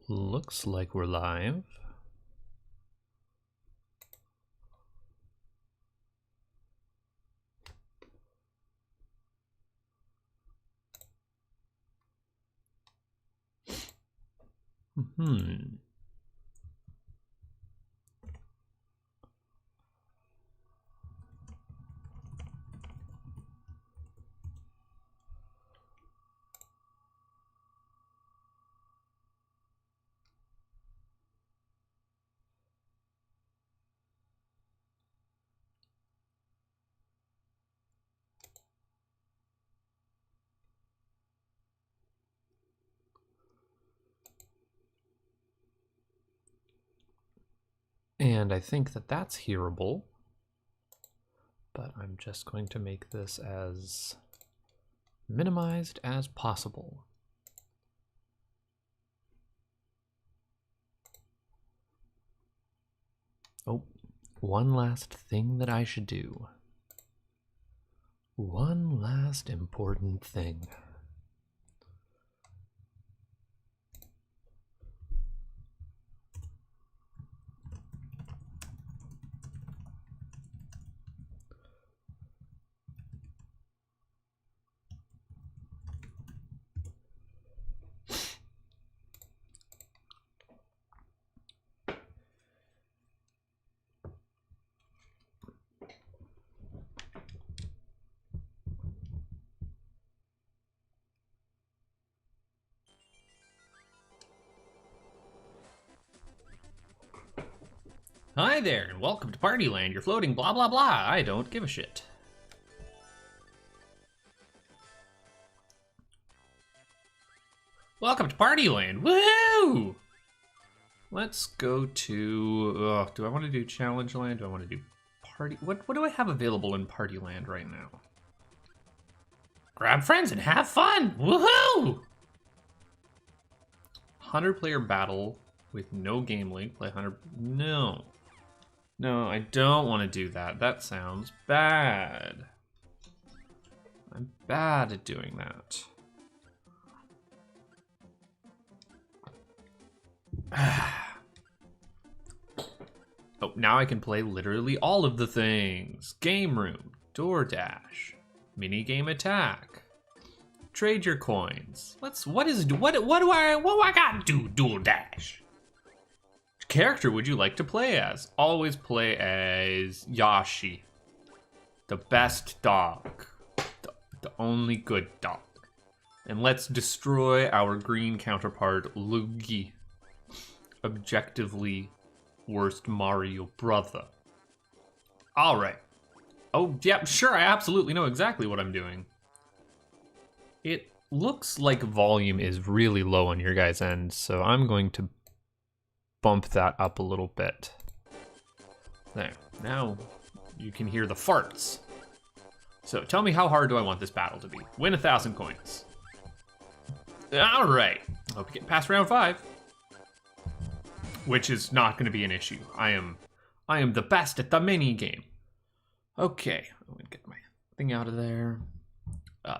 Looks like we're live. And I think that that's hearable, but I'm just going to make this as minimized as possible. Oh, one last thing that I should do. One last important thing. Hi there, and welcome to Partyland. You're floating blah blah blah. I don't give a shit. Welcome to Partyland. Woohoo! Let's go to... do I want to do Challenge Land? Do I want to do Party... What do I have available in Partyland right now? Grab friends and have fun! Woohoo! 100-player battle with no game link. Play 100... No. No, I don't want to do that. That sounds bad. I'm bad at doing that. Oh, now I can play literally all of the things. Game room, DoorDash, minigame attack, trade your coins. What do I got to do, DoorDash? Which character would you like to play as? Always play as Yoshi, the best dog, the only good dog. And let's destroy our green counterpart, Luigi. Objectively worst Mario brother. All right. Oh, yeah, sure, I absolutely know exactly what I'm doing. It looks like volume is really low on your guys' end, so I'm going to bump that up a little bit. There. Now you can hear the farts. So tell me, how hard do I want this battle to be? Win 1,000 coins. All right. Hope you get past round 5. Which is not going to be an issue. I am the best at the mini game. Okay, I'm gonna get my thing out of there.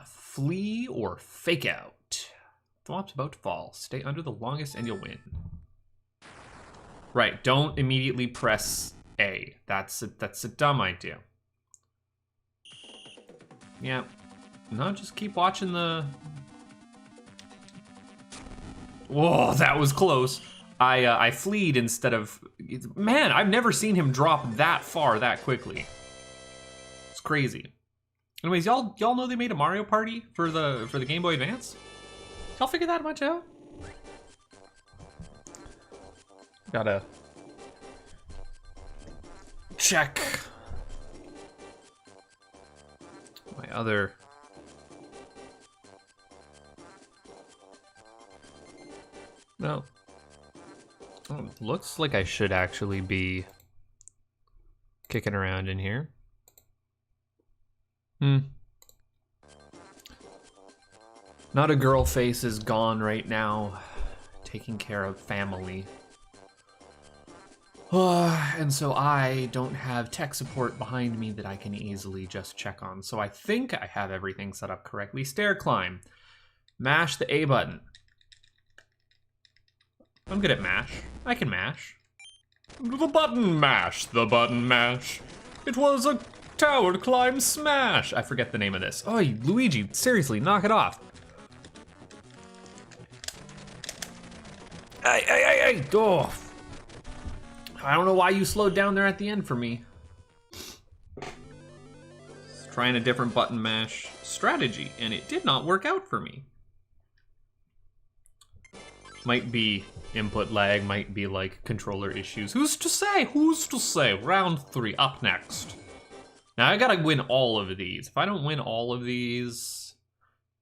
Flee or fake out. Thoughts about to fall. Stay under the longest and you'll win. Right, don't immediately press A. That's a dumb idea. Yeah, no, just keep watching the... Whoa, that was close. I fleed instead of... Man, I've never seen him drop that far that quickly. It's crazy. Anyways, y'all know they made a Mario Party for the Game Boy Advance? Y'all figure that much out? Gotta check my other... No. Oh, looks like I should actually be kicking around in here. Not a girl face is gone right now. Taking care of family. And so I don't have tech support behind me that I can easily just check on. So I think I have everything set up correctly. Stair climb. Mash the A button. I'm good at mash. I can mash. The button mash, the button mash. It was a tower climb smash. I forget the name of this. Oh, Luigi, seriously, knock it off. Hey, oh. I don't know why you slowed down there at the end for me. Trying a different button mash strategy, and it did not work out for me. Might be input lag, might be like controller issues. Who's to say? Who's to say? Round 3, up next. Now I gotta win all of these. If I don't win all of these,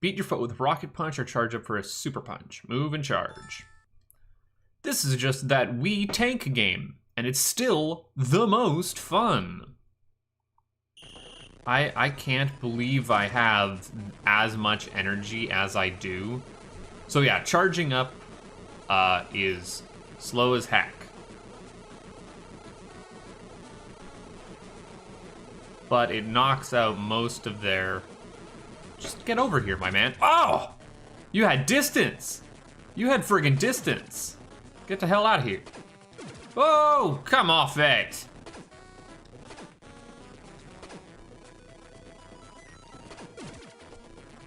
beat your foe with rocket punch or charge up for a super punch. Move and charge. This is just that Wii tank game, and it's still the most fun. I can't believe I have as much energy as I do. So yeah, charging up is slow as heck. But it knocks out most of their... Just get over here, my man. Oh! You had distance! You had friggin' distance. Get the hell out of here. Oh, come off it.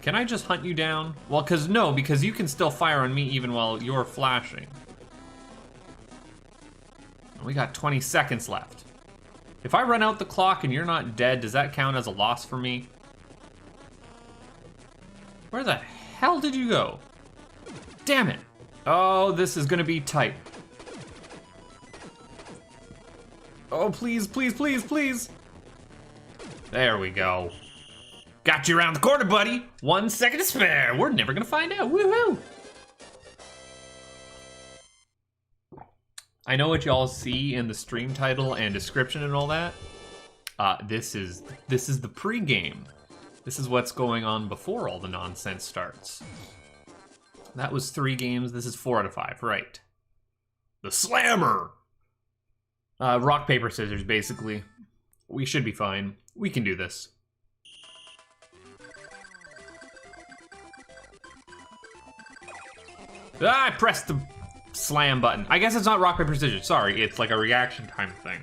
Can I just hunt you down? Well, because you can still fire on me even while you're flashing. We got 20 seconds left. If I run out the clock and you're not dead, does that count as a loss for me? Where the hell did you go? Damn it. Oh, this is gonna be tight. Oh, please, please, please, please. There we go. Got you around the corner, buddy. 1 second to spare. We're never gonna find out. Woohoo! I know what y'all see in the stream title and description and all that. This is the pre-game. This is what's going on before all the nonsense starts. That was 3 games. This is 4 out of 5, right? The Slammer. Rock, paper, scissors, basically. We should be fine. We can do this. I pressed the slam button. I guess it's not rock, paper, scissors. Sorry, it's like a reaction time thing.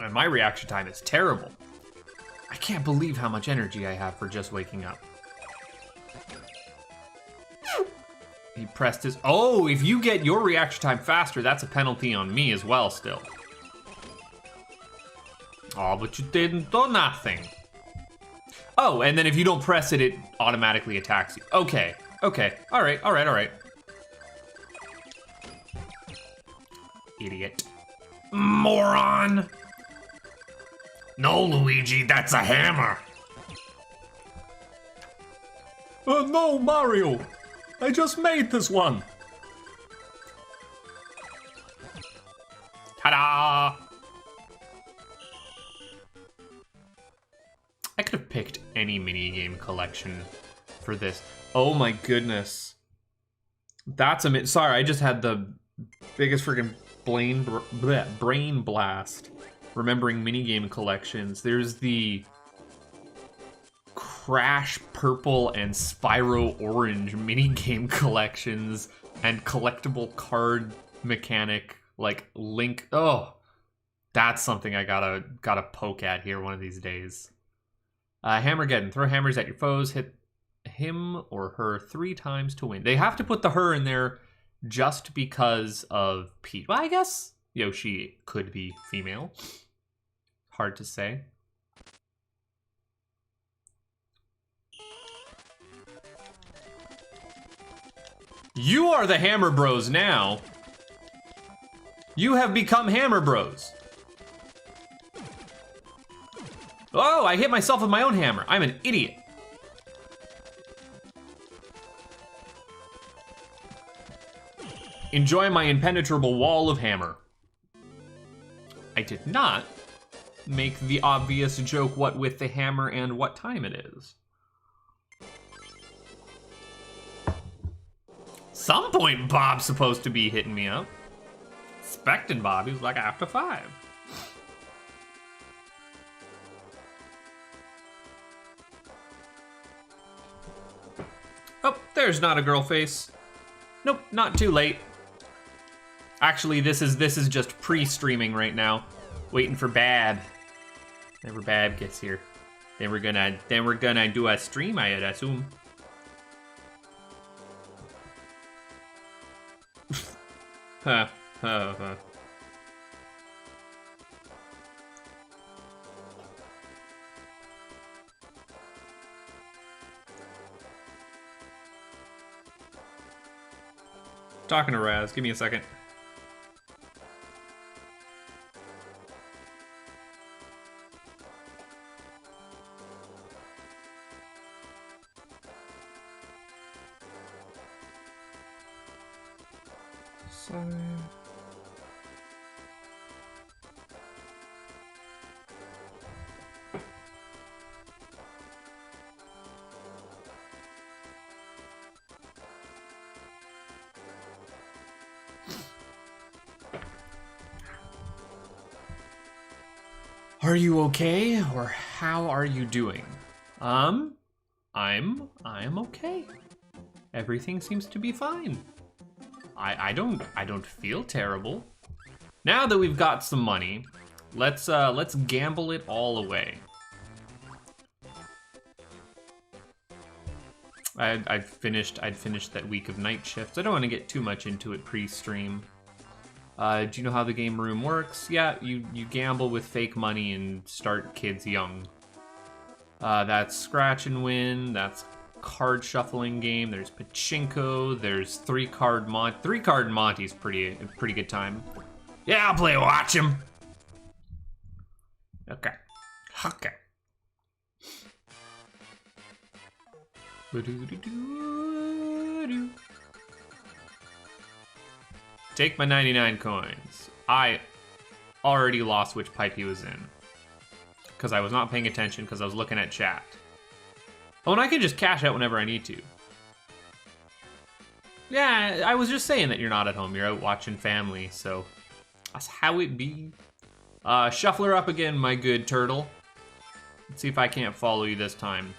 And my reaction time is terrible. I can't believe how much energy I have for just waking up. He pressed his... Oh, if you get your reaction time faster, that's a penalty on me as well still. Oh, but you didn't do nothing. Oh, and then if you don't press it, it automatically attacks you. Okay, okay, all right. Idiot. Moron! No, Luigi, that's a hammer. No, Mario. I just made this one. Ta-da! I could have picked any minigame collection for this. Oh my goodness. That's a... Sorry, I just had the biggest freaking brain blast remembering minigame collections. There's the Crash Purple and Spyro Orange minigame collections and collectible card mechanic like Link. Oh, that's something I gotta poke at here one of these days. Hammergeddon. Throw hammers at your foes. Hit him or her 3 times to win. They have to put the her in there just because of Peach. Well, I guess Yoshi could be female. Hard to say. You are the Hammer Bros now. You have become Hammer Bros. Oh, I hit myself with my own hammer. I'm an idiot. Enjoy my impenetrable wall of hammer. I did not make the obvious joke what with the hammer and what time it is. Some point Bob's supposed to be hitting me up. Expecting Bob, he's like after 5. Oh, There's not a girl face. Nope, not too late. Actually, this is just pre-streaming right now, waiting for Bab. Whenever Bab gets here, then we're gonna do a stream, I assume. Huh. Talking to Raz, give me a second. Are you okay, or how are you doing? I'm okay. Everything seems to be fine. I don't feel terrible. Now that we've got some money, let's gamble it all away. I'd finished that week of night shifts. I don't want to get too much into it pre-stream. Do you know how the game room works? Yeah, you gamble with fake money and start kids young. That's scratch and win. That's card shuffling game. There's pachinko. There's three-card Monty's pretty good time. Yeah, I'll play watch 'em. Okay. Take my 99 coins. I already lost which pipe he was in, because I was not paying attention because I was looking at chat. Oh, and I can just cash out whenever I need to. Yeah, I was just saying that you're not at home. You're out watching family, so that's how it be. Shuffler up again, my good turtle. Let's see if I can't follow you this time.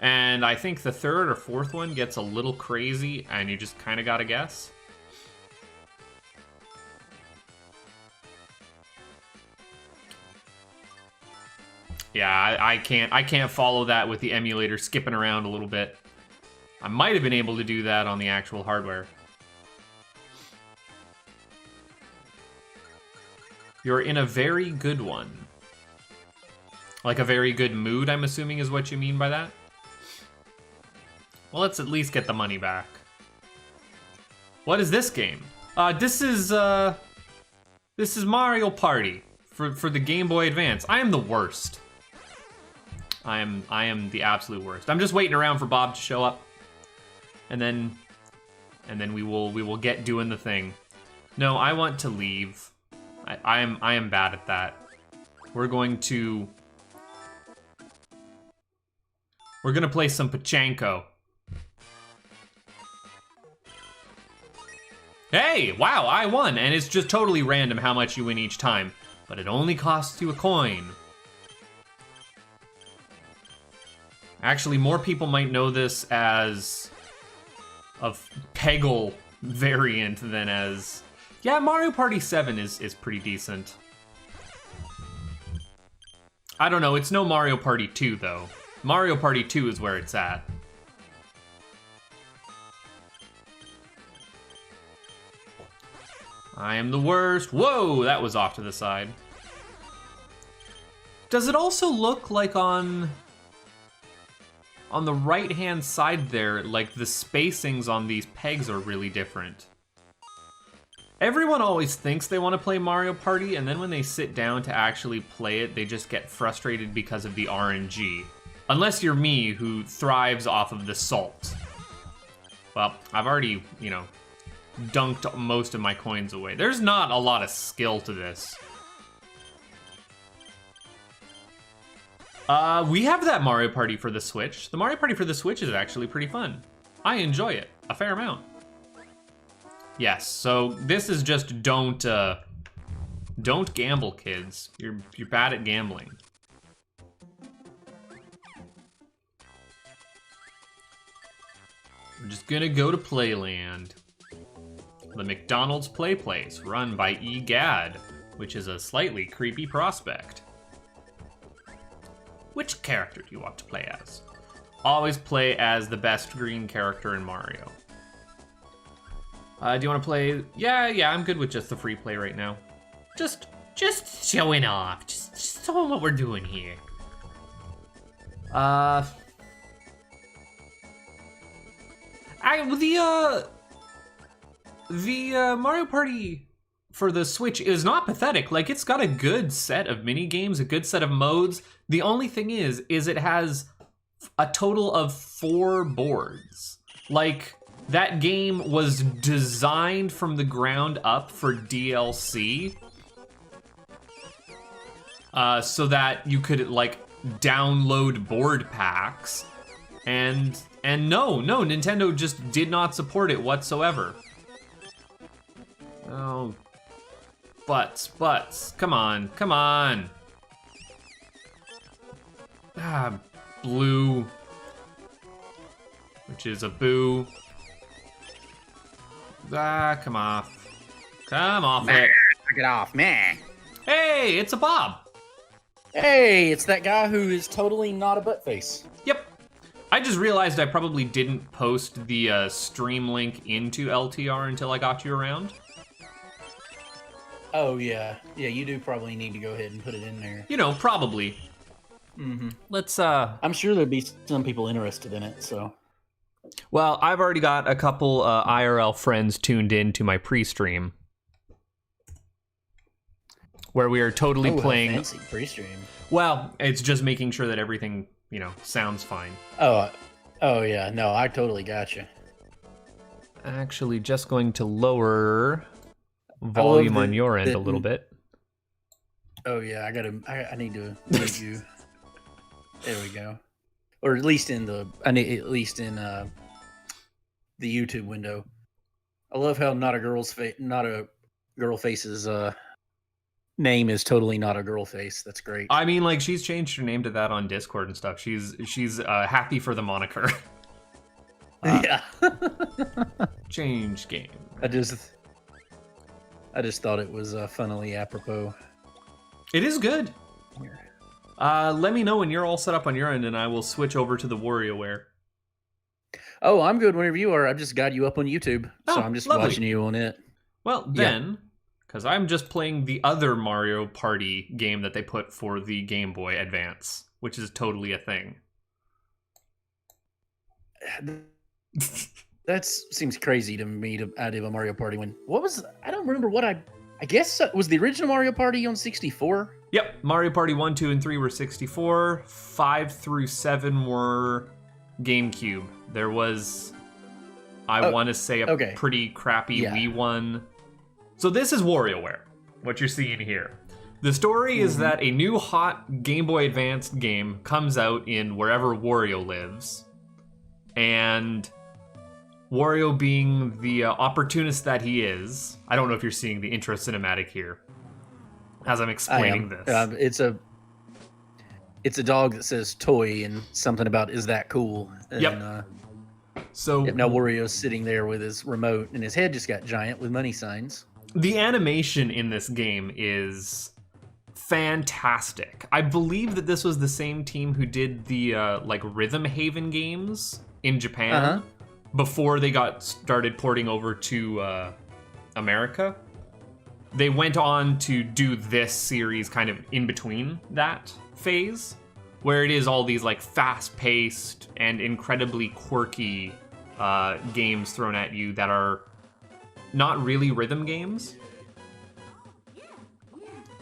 And I think the third or fourth one gets a little crazy, and you just kind of gotta guess. Yeah, I can't follow that with the emulator skipping around a little bit. I might have been able to do that on the actual hardware. You're in a very good one. Like a very good mood, I'm assuming is what you mean by that? Well, let's at least get the money back. What is this game? This is Mario Party for the Game Boy Advance. I am the worst. I am the absolute worst. I'm just waiting around for Bob to show up, and then we will get doing the thing. No, I want to leave. I am bad at that. We're gonna play some pachinko. Hey, wow, I won, and it's just totally random how much you win each time, but it only costs you a coin. Actually, more people might know this as a Peggle variant than as... Yeah, Mario Party 7 is pretty decent. I don't know, it's no Mario Party 2, though. Mario Party 2 is where it's at. I am the worst. Whoa, that was off to the side. Does it also look like on the right-hand side there, like the spacings on these pegs are really different? Everyone always thinks they want to play Mario Party, and then when they sit down to actually play it, they just get frustrated because of the RNG. Unless you're me, who thrives off of the salt. Well, I've already, dunked most of my coins away. There's not a lot of skill to this. We have that Mario Party for the Switch. The Mario Party for the Switch is actually pretty fun. I enjoy it a fair amount. Yes, so this is just don't gamble, kids. You're bad at gambling. We're just gonna go to Playland. The McDonald's Play Place, run by EGAD, which is a slightly creepy prospect. Which character do you want to play as? Always play as the best green character in Mario. Do you want to play? Yeah, I'm good with just the free play right now. Just showing off. Just showing what we're doing here. The Mario Party for the Switch is not pathetic. Like, it's got a good set of mini games, a good set of modes. The only thing is it has a total of 4 boards. Like, that game was designed from the ground up for DLC, so that you could like download board packs, and no, Nintendo just did not support it whatsoever. Oh, butts, come on. Ah, blue, which is a boo. Ah, come off it. Knock it off, man. Hey, it's a Bob. Hey, it's that guy who is totally not a butt face. Yep. I just realized I probably didn't post the stream link into LTR until I got you around. Oh, yeah. Yeah, you do probably need to go ahead and put it in there. You know, probably. Mm-hmm. Let's, I'm sure there'd be some people interested in it, so... Well, I've already got a couple IRL friends tuned in to my pre-stream, where we are totally playing. Fancy pre-stream. Well, it's just making sure that everything, you know, sounds fine. Oh yeah, no, I totally got you. Actually, just going to lower volume on your end a little bit. Oh yeah, I need to mute you. There we go. Or at least in the YouTube window. I love how not a girl face's name is totally not a girl face. That's great. I mean, like, she's changed her name to that on Discord and stuff. She's happy for the moniker. Yeah. Change game. I just thought it was funnily apropos. It is good. Here. Let me know when you're all set up on your end, and I will switch over to the Wario Ware. Oh, I'm good whenever you are. I've just got you up on YouTube, so I'm just watching you on it. Well, then, because I'm just playing the other Mario Party game that they put for the Game Boy Advance, which is totally a thing. That seems crazy to me to add a Mario Party when... I don't remember what I guess was the original Mario Party on 64? Yep, Mario Party 1, 2, and 3 were 64. 5 through 7 were GameCube. There was, I want to say, a pretty crappy Wii one. So this is Wario Ware, what you're seeing here. The story is that a new hot Game Boy Advance game comes out in wherever Wario lives. And Wario, being the opportunist that he is, I don't know if you're seeing the intro cinematic here as I'm explaining this. It's a dog that says toy and something about is that cool. And, yep. So now Wario's sitting there with his remote and his head just got giant with money signs. The animation in this game is fantastic. I believe that this was the same team who did the like Rhythm Haven games in Japan before they got started porting over to America. They went on to do this series kind of in between that phase, where it is all these like fast-paced and incredibly quirky games thrown at you that are not really rhythm games,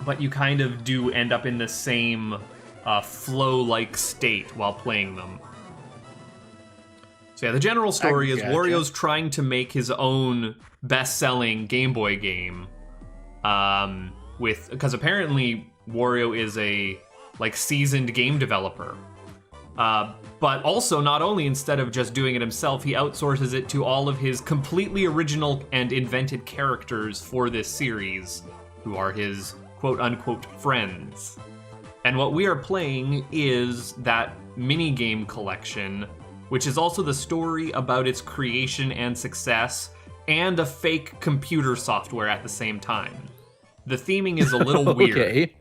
but you kind of do end up in the same flow-like state while playing them. So yeah, the general story is Wario's trying to make his own best-selling Game Boy game, because apparently Wario is a like seasoned game developer. But also, not only instead of just doing it himself, he outsources it to all of his completely original and invented characters for this series, who are his quote-unquote friends. And what we are playing is that mini-game collection which is also the story about its creation and success, and a fake computer software at the same time. The theming is a little weird. Okay.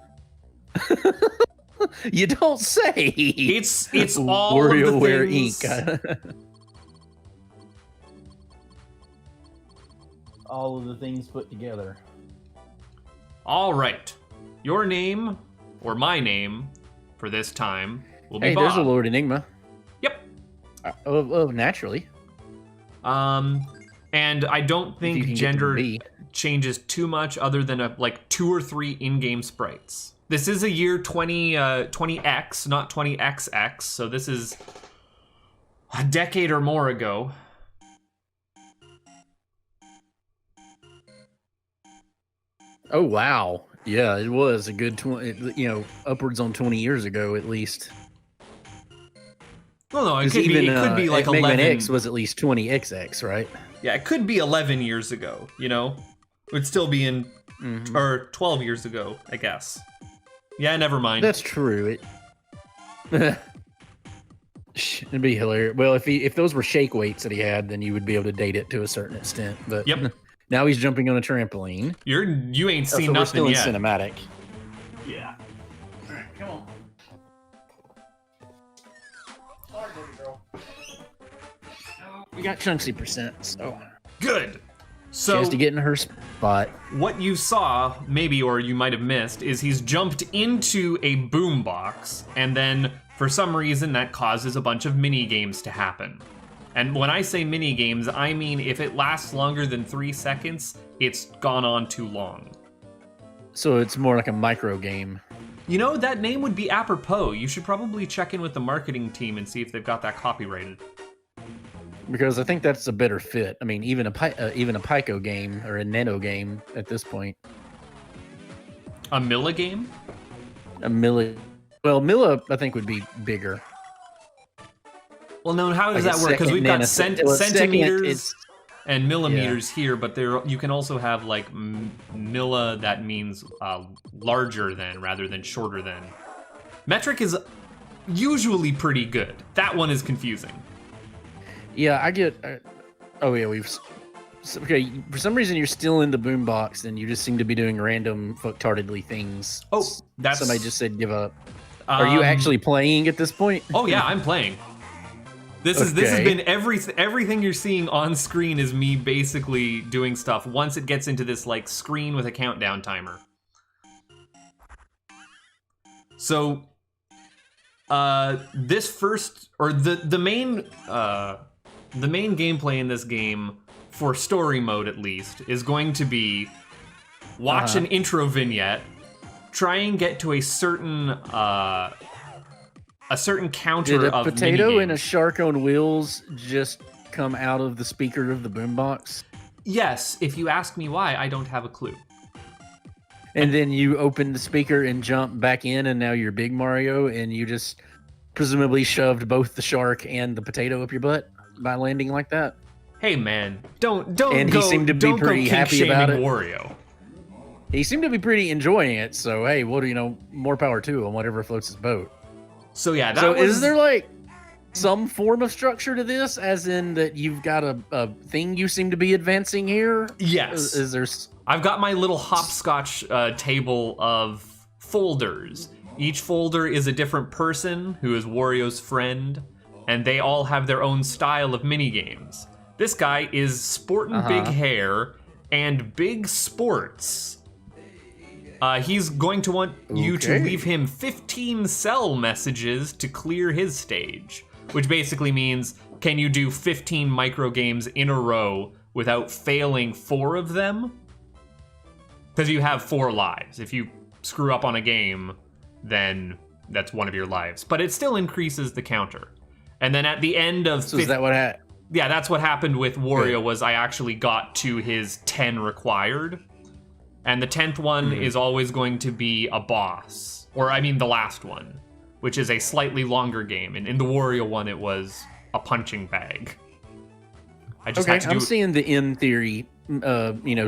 You don't say. It's all Wario of the Ware things. Inc. All of the things put together. All right. Your name, or my name, for this time, will be Hey, Bob. there's a Lord Enigma. Yep. Naturally. And I don't If you think can get to gender B. changes too much other than like 2 or 3 in-game sprites. This is a year 20X, not 20XX, so this is a decade or more ago. Oh, wow. Yeah, it was a good 20, upwards on 20 years ago at least. Well, no, it 'Cause could even, be like Mega 11. Man X was at least 20XX, right? Yeah, it could be 11 years ago, you know? It would still be in, or 12 years ago, I guess. Yeah, never mind. That's true. It'd be hilarious. Well, if those were shake weights that he had, then you would be able to date it to a certain extent. But Yep. Now he's jumping on a trampoline. You ain't seen So we're nothing still in yet. cinematic. Yeah. Come on. We got Chunksy %, so Good. she So has to get in her spot. what you saw, maybe, or you might have missed, is he's jumped into a boombox, and then for some reason that causes a bunch of mini games to happen. And when I say mini games, I mean if it lasts longer than 3 seconds, it's gone on too long. So it's more like a micro game. You know, that name would be apropos. You should probably check in with the marketing team and see if they've got that copyrighted. Because I think that's a better fit. I mean, even a Pico game or a Nano game at this point. A Milla game? Milla I think would be bigger. Well, no, how does Like a that work? Because we've got second nanosecond. centimeters and millimeters here, but you can also have like milla that means larger than rather than shorter than. Metric is usually pretty good. That one is confusing. Yeah, I get. Okay. For some reason, you're still in the boombox, and you just seem to be doing random fucktardedly things. Oh, that's Somebody just said give up. Are you actually playing at this point? Oh yeah, I'm playing. This has been everything you're seeing on screen is me basically doing stuff once it gets into this like screen with a countdown timer. So this first or the main gameplay in this game for story mode at least is going to be watch an intro vignette, try and get to a certain counter Did a of potato minigames. and a shark on wheels just come out of the speaker of the boombox? Yes, if you ask me why, I don't have a clue. And then you open the speaker and jump back in, and now you're Big Mario, and you just presumably shoved both the shark and the potato up your butt by landing like that. Hey man, don't And go, he seemed to be don't pretty go kink happy about shaming it. Wario. He seemed to be pretty enjoying it, so hey, more power to him, whatever floats his boat. So yeah, Is there like some form of structure to this, as in that you've got a thing you seem to be advancing here? Yes. Is there? I've got my little hopscotch table of folders. Each folder is a different person who is Wario's friend, and they all have their own style of minigames. This guy is sporting big hair and big sports. He's going to want you to leave him 15 cell messages to clear his stage, which basically means, can you do 15 micro games in a row without failing 4 of them? Because you have 4 lives. If you screw up on a game, then that's one of your lives. But it still increases the counter. And then at the end of... So is that what happened? Yeah, that's what happened with Wario, was I actually got to his 10 required. And the 10th one is always going to be a boss. Or, I mean, the last one, which is a slightly longer game. And in the Wario one, it was a punching bag. I just had to do... I'm seeing the in theory,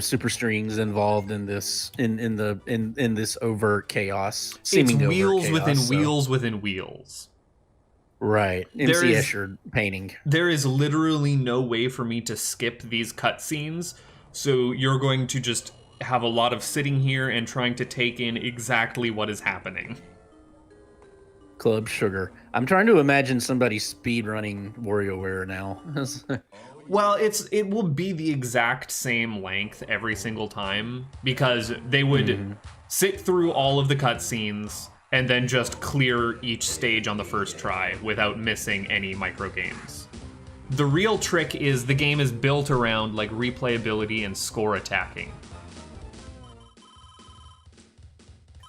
super strings involved in this in this overt chaos. It's Seeming wheels overt within chaos, so. wheels within wheels. Right. MC Escher painting. There is literally no way for me to skip these cutscenes, so you're going to just have a lot of sitting here and trying to take in exactly what is happening. Club Sugar. I'm trying to imagine somebody speed running WarioWare now. Well, it will be the exact same length every single time, because they would sit through all of the cutscenes and then just clear each stage on the first try without missing any micro games. The real trick is the game is built around like replayability and score attacking.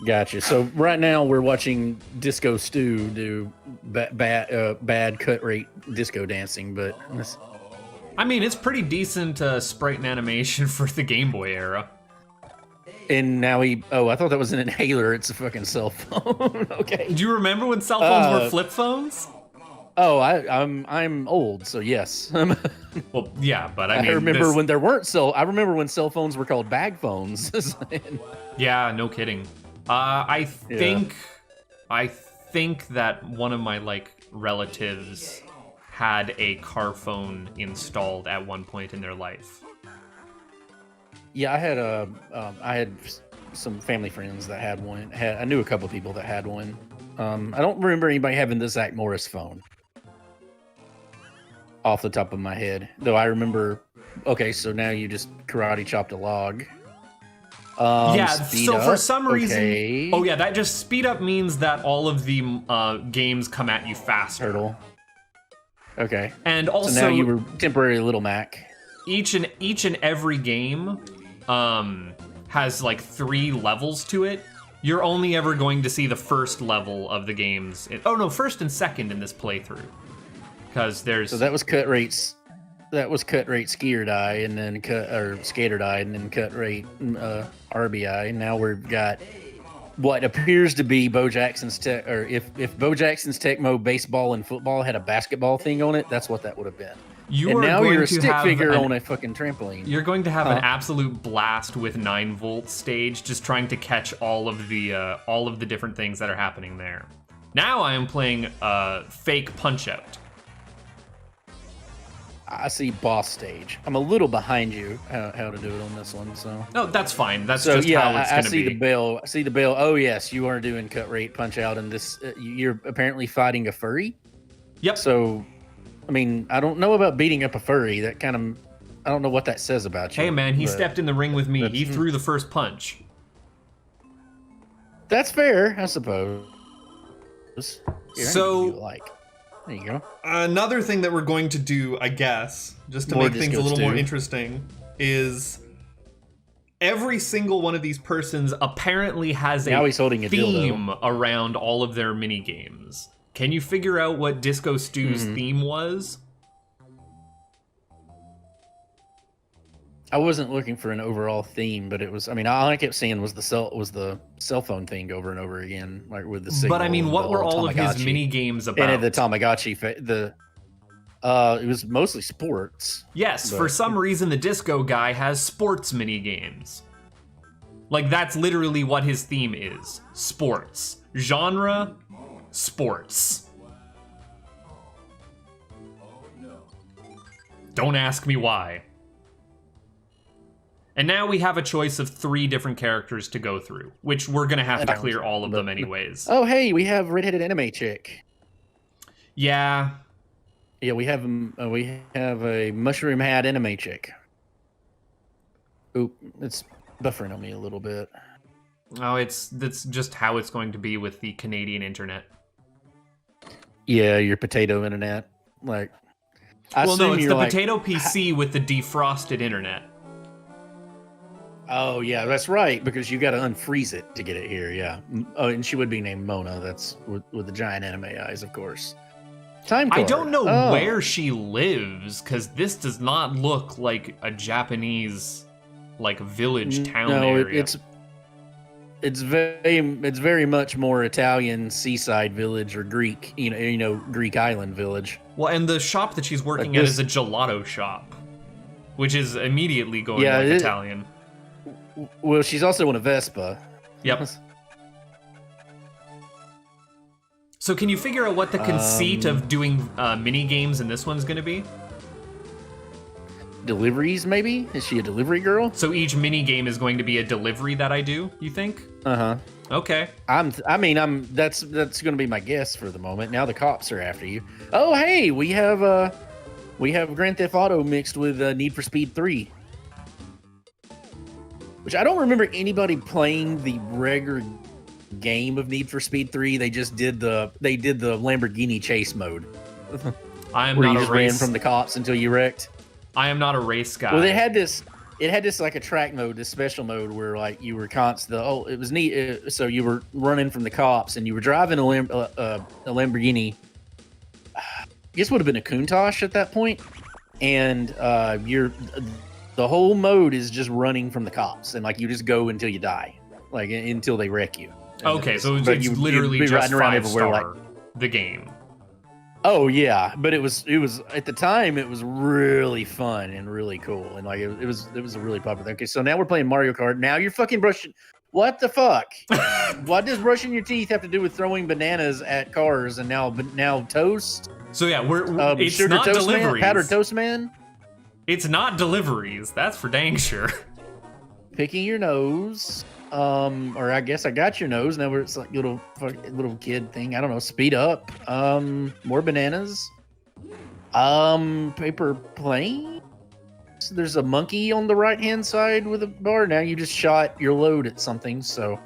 Gotcha. So right now we're watching Disco Stew do bad cut rate disco dancing, but I mean, it's pretty decent sprite and animation for the Game Boy era. And now I thought that was an inhaler. It's a fucking cell phone. Okay. Do you remember when cell phones were flip phones? Oh, I'm old, so yes. Well, yeah, but I mean, I remember when there weren't I remember when cell phones were called bag phones. Yeah, no kidding. I think that one of my like relatives had a car phone installed at one point in their life. Yeah, I had some family friends that had one. I knew a couple people that had one. I don't remember anybody having the Zach Morris phone off the top of my head, though. I remember. Okay, so now you just karate chopped a log. Yeah, so for some reason, oh yeah, that just speed up means that all of the games come at you faster. Turtle. Okay. And also, so now you were temporary Little Mac. Each and every game has like 3 levels to it. You're only ever going to see the first level of the games. First and second in this playthrough, because there's. So that was cut rates. That was cut rate skier die, and then skater die, and then cut rate RBI. Now we've got what appears to be Bo Jackson's Tech, or if Bo Jackson's Tecmo baseball and football had a basketball thing on it, that's what that would have been. You're a stick figure on a fucking trampoline. You're going to have an absolute blast with 9-volt stage, just trying to catch all of the different things that are happening there. Now I am playing fake Punch-Out. I see boss stage. I'm a little behind you how to do it on this one, so. No, that's fine. That's just how it's going to be. I see the bell. Oh yes, you are doing cut rate punch out, and this you're apparently fighting a furry. Yep. So, I mean, I don't know about beating up a furry. That kind of, I don't know what that says about you. Hey man, he stepped in the ring with me. He threw the first punch. That's fair, I suppose. So. There you go. Another thing that we're going to do, I guess, just to make things a little more interesting, is every single one of these persons apparently has a theme around all of their mini games. Can you figure out what Disco Stew's theme was? I wasn't looking for an overall theme, but it was. I mean, all I kept seeing was the cell phone thing over and over again, like with the signal. But I mean, what were all of his mini games about? And the Tamagotchi, it was mostly sports. Yes, for some reason, the Disco guy has sports mini games. Like that's literally what his theme is: sports. Genre, sports. Don't ask me why. And now we have a choice of 3 different characters to go through, which we're going to have to clear all of them anyways. Oh, hey, we have redheaded anime chick. Yeah. Yeah, we have a mushroom hat anime chick. Oop, it's buffering on me a little bit. Oh, that's just how it's going to be with the Canadian internet. Yeah, your potato internet. Like, well, no, it's the potato PC with the defrosted internet. Oh, yeah, that's right, because you got to unfreeze it to get it here, yeah. Oh, and she would be named Mona. That's with the giant anime eyes, of course. Time card. I don't know where she lives, because this does not look like a Japanese, like, village town area. It's very much more Italian seaside village or Greek, you know, Greek island village. Well, and the shop that she's working at is a gelato shop, which is immediately going like Italian. Well, she's also on a Vespa. Yep. So can you figure out what the conceit of doing mini games in this one's going to be? Deliveries, maybe? Is she a delivery girl? So each mini game is going to be a delivery that I do, you think? Uh-huh. Okay. That's going to be my guess for the moment. Now the cops are after you. Oh, hey, we have Grand Theft Auto mixed with Need for Speed 3. Which I don't remember anybody playing the regular game of Need for Speed 3. They just did the Lamborghini chase mode. I am where not you a just race. ran from the cops until you wrecked. I am not a race guy. Well, it had this like a track mode, this special mode where like you were it was neat. So you were running from the cops and you were driving a Lamborghini. I guess it would have been a Countach at that point, and the whole mode is just running from the cops, and like you just go until you die, like until they wreck you. Okay, so it's literally you'd be just riding around 5-star the game. Oh yeah, but it was at the time it was really fun and really cool, and like it was a really popular thing. Okay, so now we're playing Mario Kart. Now you're fucking brushing. What the fuck? What does brushing your teeth have to do with throwing bananas at cars and now toast? So yeah, it's Sugar not toast deliveries. Man, powdered toast man. It's not deliveries. That's for dang sure. Picking your nose. Or I guess I got your nose. Now it's like little kid thing. I don't know. Speed up. More bananas. Paper plane. There's a monkey on the right hand side with a bar. Now you just shot your load at something. So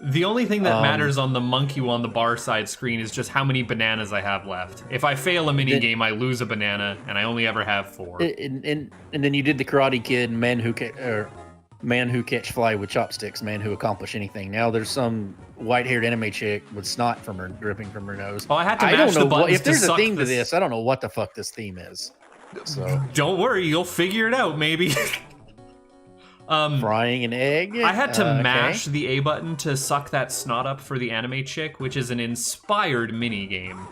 the only thing that matters on the monkey on the bar side screen is just how many bananas I have left. If I fail a mini game, I lose a banana, and I only ever have 4. And then you did the Karate Kid, man who catch fly with chopsticks, man who accomplish anything. Now there's some white-haired anime chick with snot dripping from her nose. Oh, I had to mash the buttons if there's to a suck theme to this. I don't know what the fuck this theme is. So don't worry, you'll figure it out maybe. Frying an egg. I had to mash the A button to suck that snot up for the anime chick, which is an inspired mini game.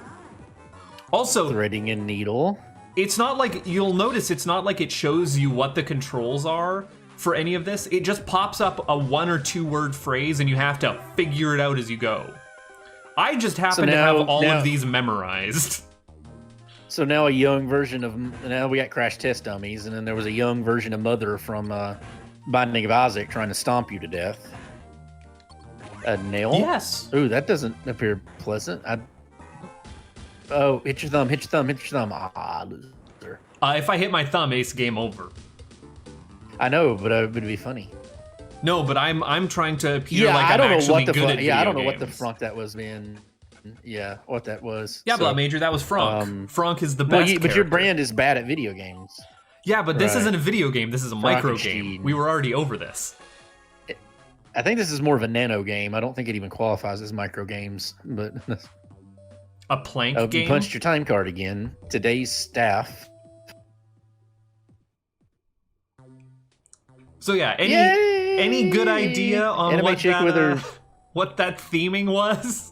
Also, threading a needle. It's not like you'll notice. It's not like it shows you what the controls are for any of this. It just pops up a 1 or 2 word phrase and you have to figure it out as you go. I just happen to have all of these memorized. So now now we got Crash Test Dummies, and then there was a young version of Mother from Binding of Isaac trying to stomp you to death. A nail? Yes. Ooh, that doesn't appear pleasant. Oh, hit your thumb, hit your thumb, hit your thumb. Ah, loser. If I hit my thumb, ace game over. I know, but it would be funny. No, but I'm trying to appear like I'm actually good at video I don't know games. what the front that was being. Yeah, what that was. Yeah, Blood Major, that was Frank. Frank is the best but your brand is bad at video games. Yeah, but this isn't a video game. This is a micro game. We were already over this. I think this is more of a nano game. I don't think it even qualifies as micro games. But a plank game? You punched your time card again. Today's staff. So yeah, any good idea on what that theming was?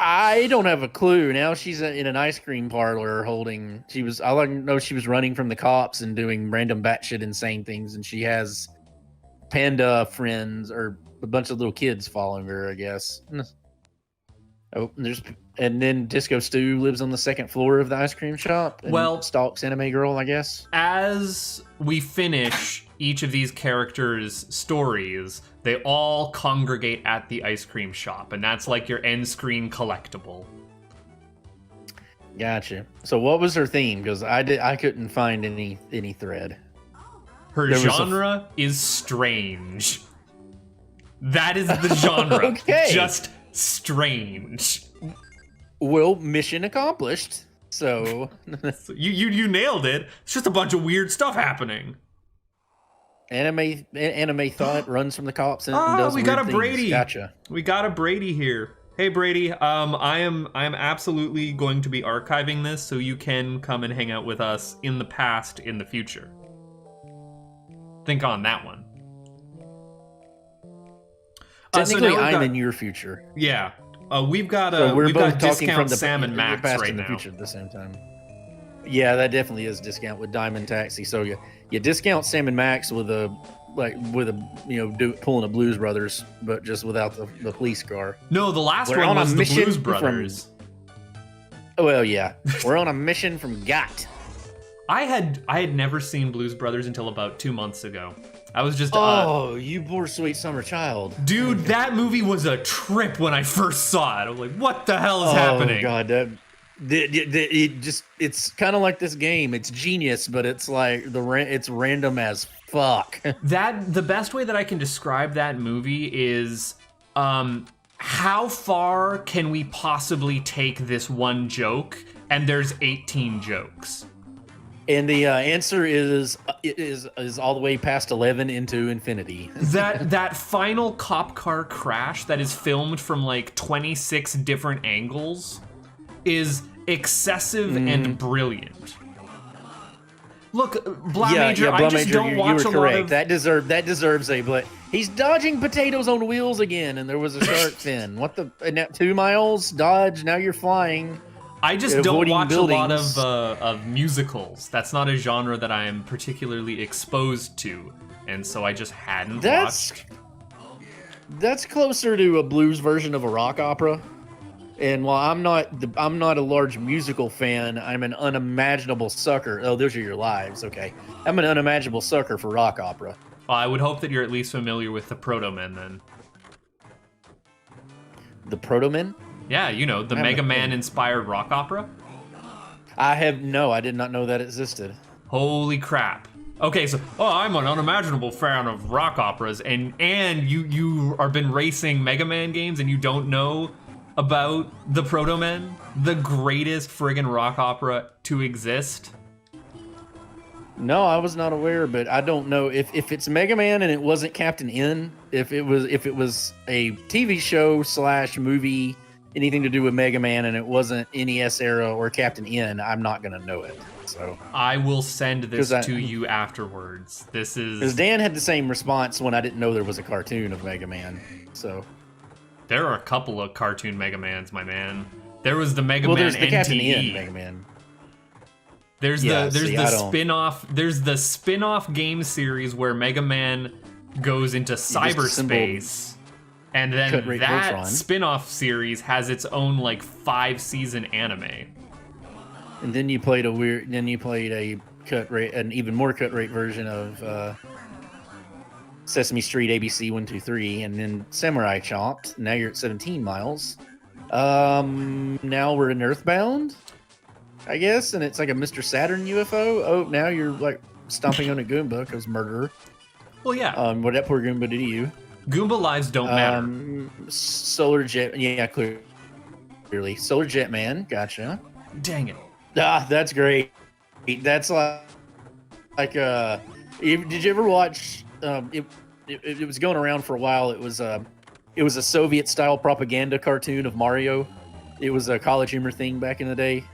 I don't have a clue. Now she's in an ice cream parlor holding. All I know, she was running from the cops and doing random batshit insane things, and she has panda friends or a bunch of little kids following her, I guess. Oh, and then Disco Stew lives on the second floor of the ice cream shop and stalks Anime Girl, I guess. As we finish each of these characters' stories, they all congregate at the ice cream shop, and that's like your end screen collectible. Gotcha. So what was her theme? Because I couldn't find any thread. Her genre is strange. That is the genre. Okay. Just strange. Well, mission accomplished. So you nailed it. It's just a bunch of weird stuff happening. Anime thought runs from the cops and does we weird got a things. Brady. Gotcha. We got a Brady here. Hey Brady, I am absolutely going to be archiving this so you can come and hang out with us in the past, in the future. Think on that one. Technically, I'm in your future. Yeah, we've got discount Sam and Max past right and the now. future at the same time. Yeah, that definitely is discount with Diamond Taxi. So you discount Sam and Max with a like with a pulling a Blues Brothers, but just without the police car. No, the last We're one on a was the mission Blues from- Brothers. Oh well, yeah, we're on a mission from GOT. I had never seen Blues Brothers until about 2 months ago. I was just Oh, you poor sweet summer child. dude, that movie was a trip when I first saw it. I was like, what the hell is happening? Oh god, it's kind of like this game. It's genius, but it's like it's random as fuck. The best way that I can describe that movie is how far can we possibly take this one joke? And there's 18 jokes. And the answer is all the way past 11 into infinity. That final cop car crash that is filmed from like 26 different angles is excessive and brilliant. Look, Blah Major, I just don't watch a lot of... That deserves a... But he's dodging potatoes on wheels again, and there was a shark fin. What the... 2 miles, dodge, now you're flying. I just don't watch buildings. a lot of musicals. That's not a genre that I am particularly exposed to, and so I just hadn't watched. That's closer to a blues version of a rock opera. And while I'm not a large musical fan, I'm an unimaginable sucker. Oh, those are your lives. Okay, I'm an unimaginable sucker for rock opera. Well, I would hope that you're at least familiar with the Proto Men then. The Proto Men? Yeah, you know, the Mega Man inspired rock opera. I did not know that existed. Holy crap. Okay, so I'm an unimaginable fan of rock operas, and you are been racing Mega Man games and you don't know about the Proto Men, the greatest friggin' rock opera to exist. No, I was not aware, but I don't know if it's Mega Man and it wasn't Captain N. If it was a TV show / movie, anything to do with Mega Man, and it wasn't NES era or Captain N, I'm not gonna know it. So I will send this to you afterwards. This is because Dan had the same response when I didn't know there was a cartoon of Mega Man. So there are a couple of cartoon Mega Mans, my man. There was the Mega Man there's the NTE. Captain N Mega Man. There's the spin-off game series where Mega Man goes into cyberspace, and then that Voltron. spin-off series has its own like 5-season anime. And then you played an even more cut rate version of Sesame Street ABC 1, 2, 3, and then Samurai Chopped. Now you're at 17 miles. Now we're in Earthbound, I guess, and it's like a Mr. Saturn UFO. Oh, now you're like stomping on a Goomba because murderer. Well, yeah. What that poor Goomba did to you? Goomba lives don't matter. Solar Jet, yeah, clearly. Solar Jet Man, gotcha. Dang it. Ah, that's great. That's like did you ever watch? It was going around for a while. It was a Soviet style propaganda cartoon of Mario. It was a College Humor thing back in the day.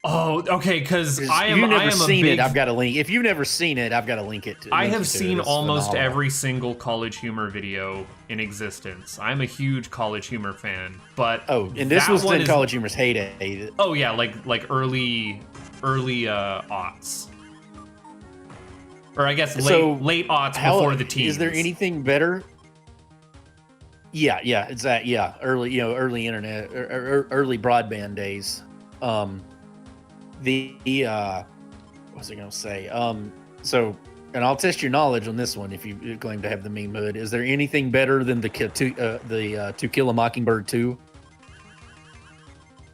Oh, okay, because I am. If you've never I am seen a big, it, I've got a link. If you've never seen it, I've got a link it. I have seen It's almost phenomenal. every single College Humor video in existence. I'm a huge College Humor fan, but and this that was one in College Humor's heyday. Oh yeah, like early aughts, or I guess late aughts before the teens. Is there anything better? Yeah, it's that. Yeah, early internet, or early broadband days. What was I gonna say? So, and I'll test your knowledge on this one if you claim to have the meme hood. Is there anything better than To Kill a Mockingbird 2?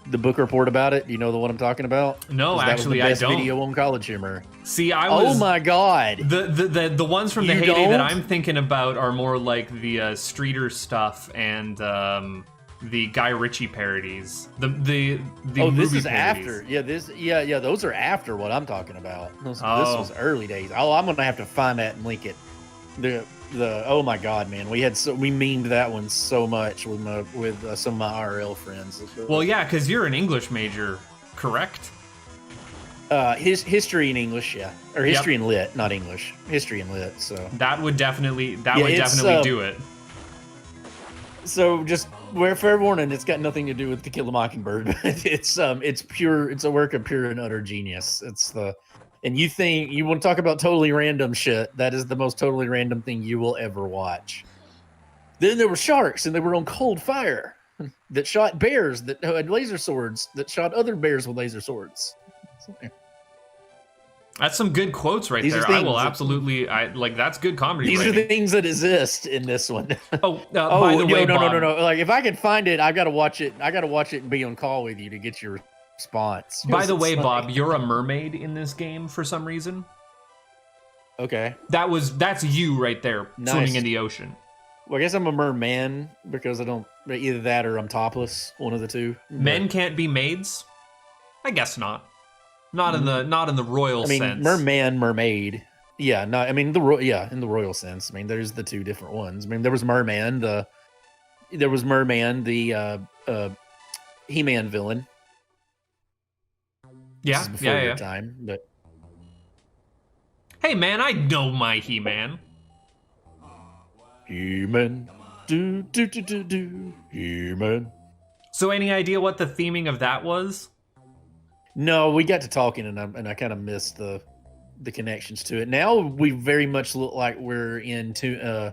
The book report about it. Do you know the one I'm talking about? No, actually, that was the best I don't. video on College Humor. See, I was. Oh my god! The ones from the You heyday that don't? I'm thinking about are more like the Streeter stuff and the Guy Ritchie parodies. The Oh, this movie is parodies. after. Yeah, those are after what I'm talking about. This Oh. was early days. Oh, I'm gonna have to find that and link it. The oh my god, man, we memed that one so much with some of my IRL friends. Well, yeah, because you're an English major, correct? His history and English, yeah, or Yep. history and lit, not English. History and lit. So That would definitely it's, do it. So just fair warning, it's got nothing to do with To Kill a Mockingbird. It's a work of pure and utter genius. It's the And you think you want to talk about totally random shit? That is the most totally random thing you will ever watch. Then there were sharks, and they were on cold fire that shot bears that had laser swords that shot other bears with laser swords. That's some good quotes right there. I will absolutely, that's good comedy. These writing. are the things that exist in this one. By the way, Bob, no. Like if I can find it, I gotta watch it. I gotta watch it and be on call with you to get your response. By the way, Bob, you're a mermaid in this game for some reason. Okay. That's you right there, Nice. swimming in the ocean. Well, I guess I'm a merman because I don't either that or I'm topless. One of the two. Men can't be maids? I guess not. Not in the royal sense. Merman, mermaid. Yeah, no, I mean in the royal sense. I mean, there's the two different ones. I mean, there was Merman, the He-Man villain. Yeah, This is before yeah. your time, but Hey man, I know my He-Man. He-Man, do He-Man. So any idea what the theming of that was? No, we got to talking, and I kind of missed the connections to it. Now we very much look like we're into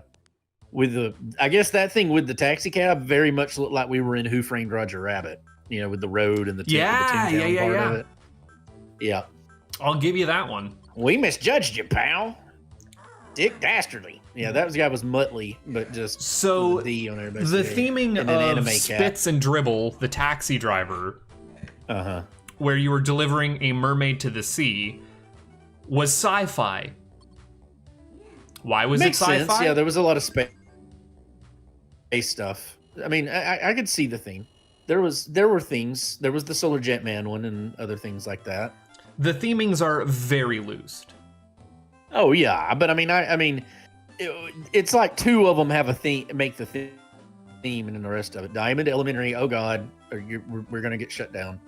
with the. I guess that thing with the taxi cab very much looked like we were in Who Framed Roger Rabbit. You know, with the road and the Toontown part of it. Yeah, I'll give you that one. we misjudged you, pal. Dick Dastardly. Yeah, that guy was Muttley, but just So the on everybody's the head. theming And then of anime cat. Spitz and Dribble, the taxi driver, where you were delivering a mermaid to the sea, was sci-fi. Why was Makes it sci-fi? sense. Yeah, there was a lot of space stuff. I mean, I could see the theme. There were things. There was the Solar Jet Man one and other things like that. The themings are very loose. Oh yeah, but I mean, it's like two of them have a theme, make the theme, and then the rest of it. Diamond Elementary. Oh God, we're gonna get shut down.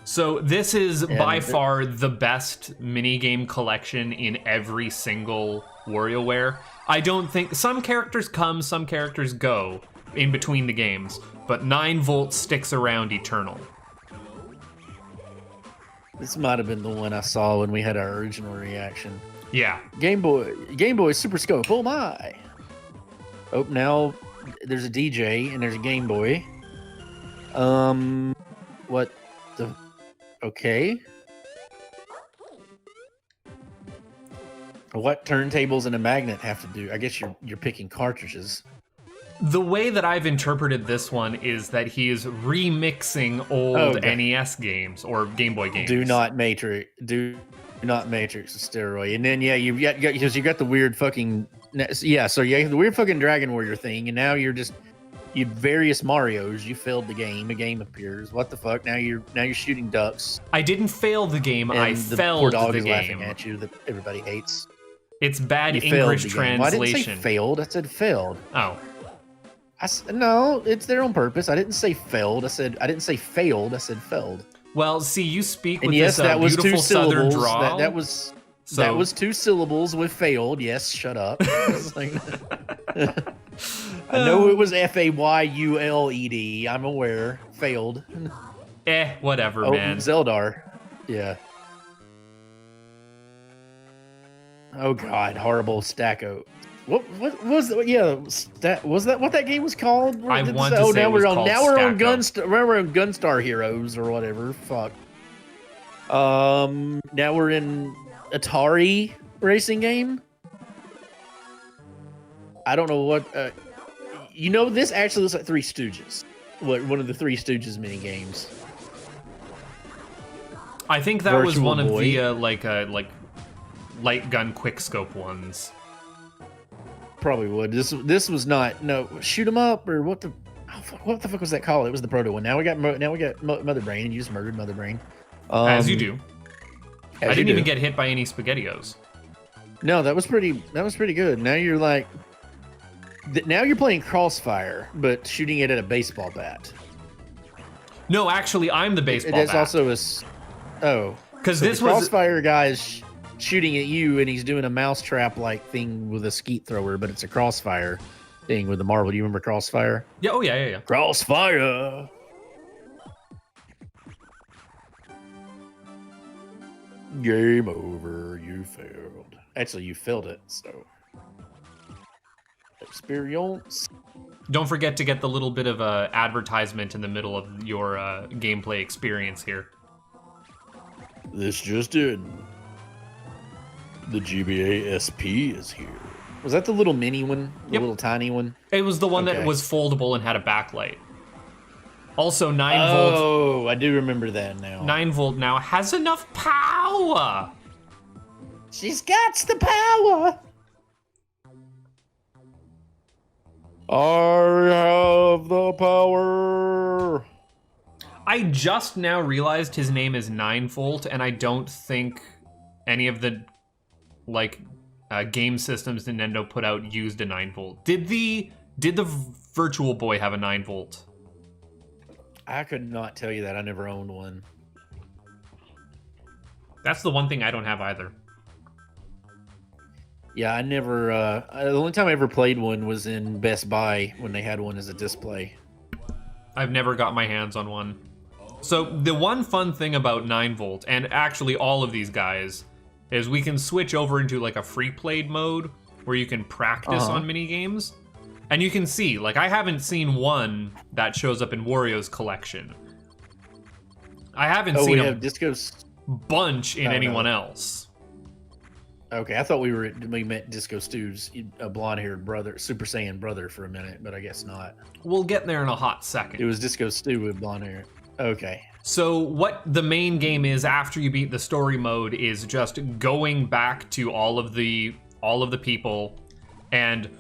So this is by far the best minigame collection in every single Wario Ware. I don't think some characters come, some characters go in between the games, but 9 Volt sticks around eternal. This might have been the one I saw when we had our original reaction. Yeah. Game Boy Super Scope. Oh my! Oh, now there's a DJ and there's a Game Boy. What the? Okay. What turntables and a magnet have to do? I guess you're picking cartridges. The way that I've interpreted this one is that he is remixing old NES games or Game Boy games. Do not Matrix the steroid. And then you got the weird fucking so you have the weird fucking Dragon Warrior thing, and now you various Marios. You failed the game. A game appears. What the fuck? Now you're shooting ducks. I didn't fail the game. And I the failed poor dog the is game. laughing at you that everybody hates. It's bad You failed English the game. Well, I translation. didn't say failed. I said failed. Oh. No, it's there on purpose. I didn't say failed. I didn't say failed. I said failed. Well, see, you speak with And yes, this that was beautiful two southern syllables. drawl. That was 2 syllables with failed. Yes, shut up. It's like- I know it was FAYULED. I'm aware. Failed. Whatever, man. Zeldar. Yeah. Oh God, horrible Stacko. What was was that what that game was called? I want to say it was called now we're on Stacko. we're on Gunstar Heroes or whatever. Fuck. Now we're in Atari racing game. I don't know what. This actually looks like Three Stooges. One of the Three Stooges mini games. I think that was Virtual one of Boy. the light gun quickscope ones. Probably would. This was not shoot 'em up or what the fuck was that called? It was the proto one. Now we got Mother Brain, and you just murdered Mother Brain. As you do. I didn't even get hit by any SpaghettiOs. No, that was pretty good. Now you're now you're playing Crossfire, but shooting it at a baseball bat. No, actually, I'm the baseball bat. There's also because so this the was Crossfire guy is shooting at you, and he's doing a mousetrap like thing with a skeet thrower, but it's a Crossfire thing with the marble. Do you remember Crossfire? Yeah. Oh yeah. Crossfire. Game over. You failed. Actually, you failed it, so. Experience. Don't forget to get the little bit of a advertisement in the middle of your gameplay experience here. This just in. The GBA SP is here. Was that the little mini one? The little tiny one? It was the one that was foldable and had a backlight. Also, 9 volt. Oh, I do remember that now. 9 volt now has enough power. She's got the power. I have the power. I just now realized his name is 9 volt, and I don't think any of the game systems Nintendo put out used a 9 volt. Did the Virtual Boy have a 9 volt? I could not tell you that. I never owned one. That's the one thing I don't have either. Yeah, I never. The only time I ever played one was in Best Buy when they had one as a display. I've never got my hands on one. So the one fun thing about 9 volt, and actually all of these guys, is we can switch over into like a free played mode where you can practice on mini games. And you can see, like, I haven't seen one that shows up in Wario's collection. I haven't seen a bunch in anyone else. Okay, I thought we meant Disco Stew's blonde-haired brother, Super Saiyan brother for a minute, but I guess not. We'll get there in a hot second. It was Disco Stew with blonde hair. Okay. So what the main game is after you beat the story mode is just going back to all of the people and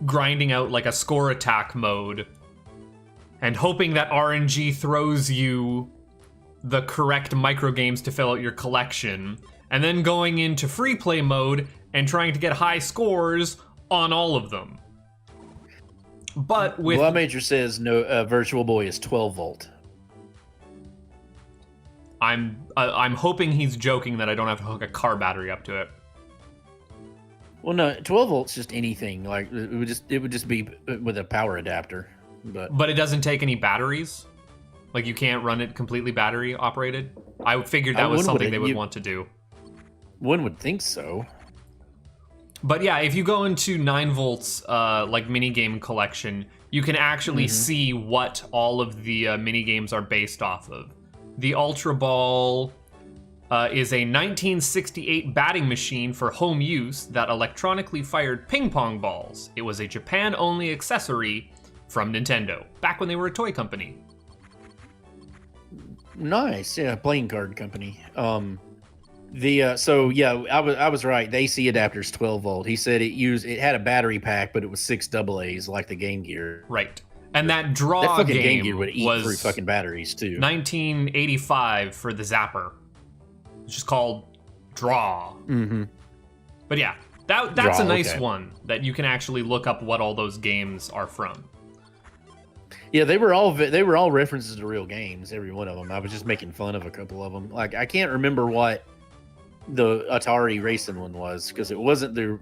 grinding out like a score attack mode and hoping that RNG throws you the correct micro games to fill out your collection, and then going into free play mode and trying to get high scores on all of them. But with Blood Major says no, Virtual Boy is 12 volt. I'm hoping he's joking that I don't have to hook a car battery up to it. Well, no, 12 volts just anything. Like it would just be with a power adapter. But it doesn't take any batteries. Like you can't run it completely battery operated. I figured that was something they would want to do. One would think so. But yeah, if you go into 9 volts like minigame collection, you can actually see what all of the minigames are based off of. The Ultra Ball is a 1968 batting machine for home use that electronically fired ping pong balls. It was a Japan-only accessory from Nintendo, back when they were a toy company. Nice, yeah, playing card company. So yeah, I was right. The AC adapter's 12 volt. He said it had a battery pack, but it was 6 AA's like the Game Gear. Right. And that draw that fucking game Gear would eat was through fucking batteries too. 1985 for the Zapper. It's just called Draw. Mm-hmm. But yeah, that's a nice one that you can actually look up what all those games are from. Yeah, they were all references to real games, every one of them. I was just making fun of a couple of them. Like I can't remember what the Atari racing one was because it wasn't the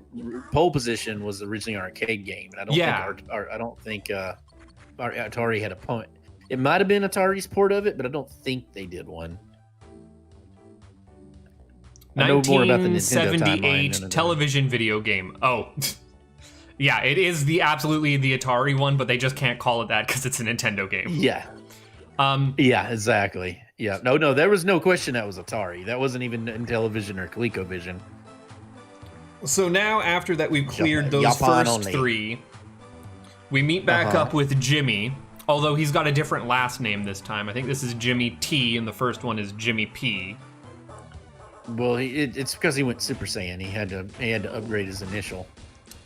pole position was originally an arcade game, and I don't think Atari had a point. It might have been Atari's port of it, but I don't think they did one. I know more about the Nintendo 1978 television video game. Oh, yeah, it is absolutely the Atari one, but they just can't call it that because it's a Nintendo game. Yeah. Yeah, exactly. Yeah. No, there was no question that was Atari. That wasn't even in television or ColecoVision. So now, after that, we've cleared those first three. We meet back up with Jimmy, although he's got a different last name this time. I think this is Jimmy T, and the first one is Jimmy P. Well, it's because he went Super Saiyan. He had to upgrade his initial.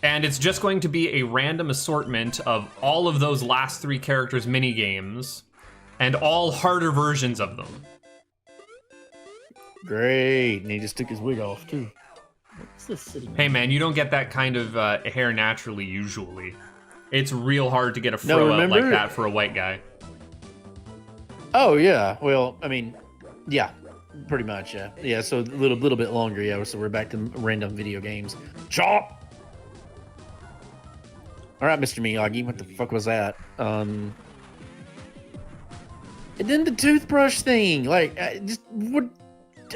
And it's just going to be a random assortment of all of those last three characters' minigames, and all harder versions of them. Great, and he just took his wig off too. What's this sitting? Hey man, you don't get that kind of hair naturally usually. It's real hard to get a fro out like that for a white guy. Oh yeah, well, I mean, yeah, pretty much, yeah. Yeah, so a little bit longer, yeah. So we're back to random video games. Chop. All right, Mr. Miyagi, what the fuck was that? And then the toothbrush thing, like,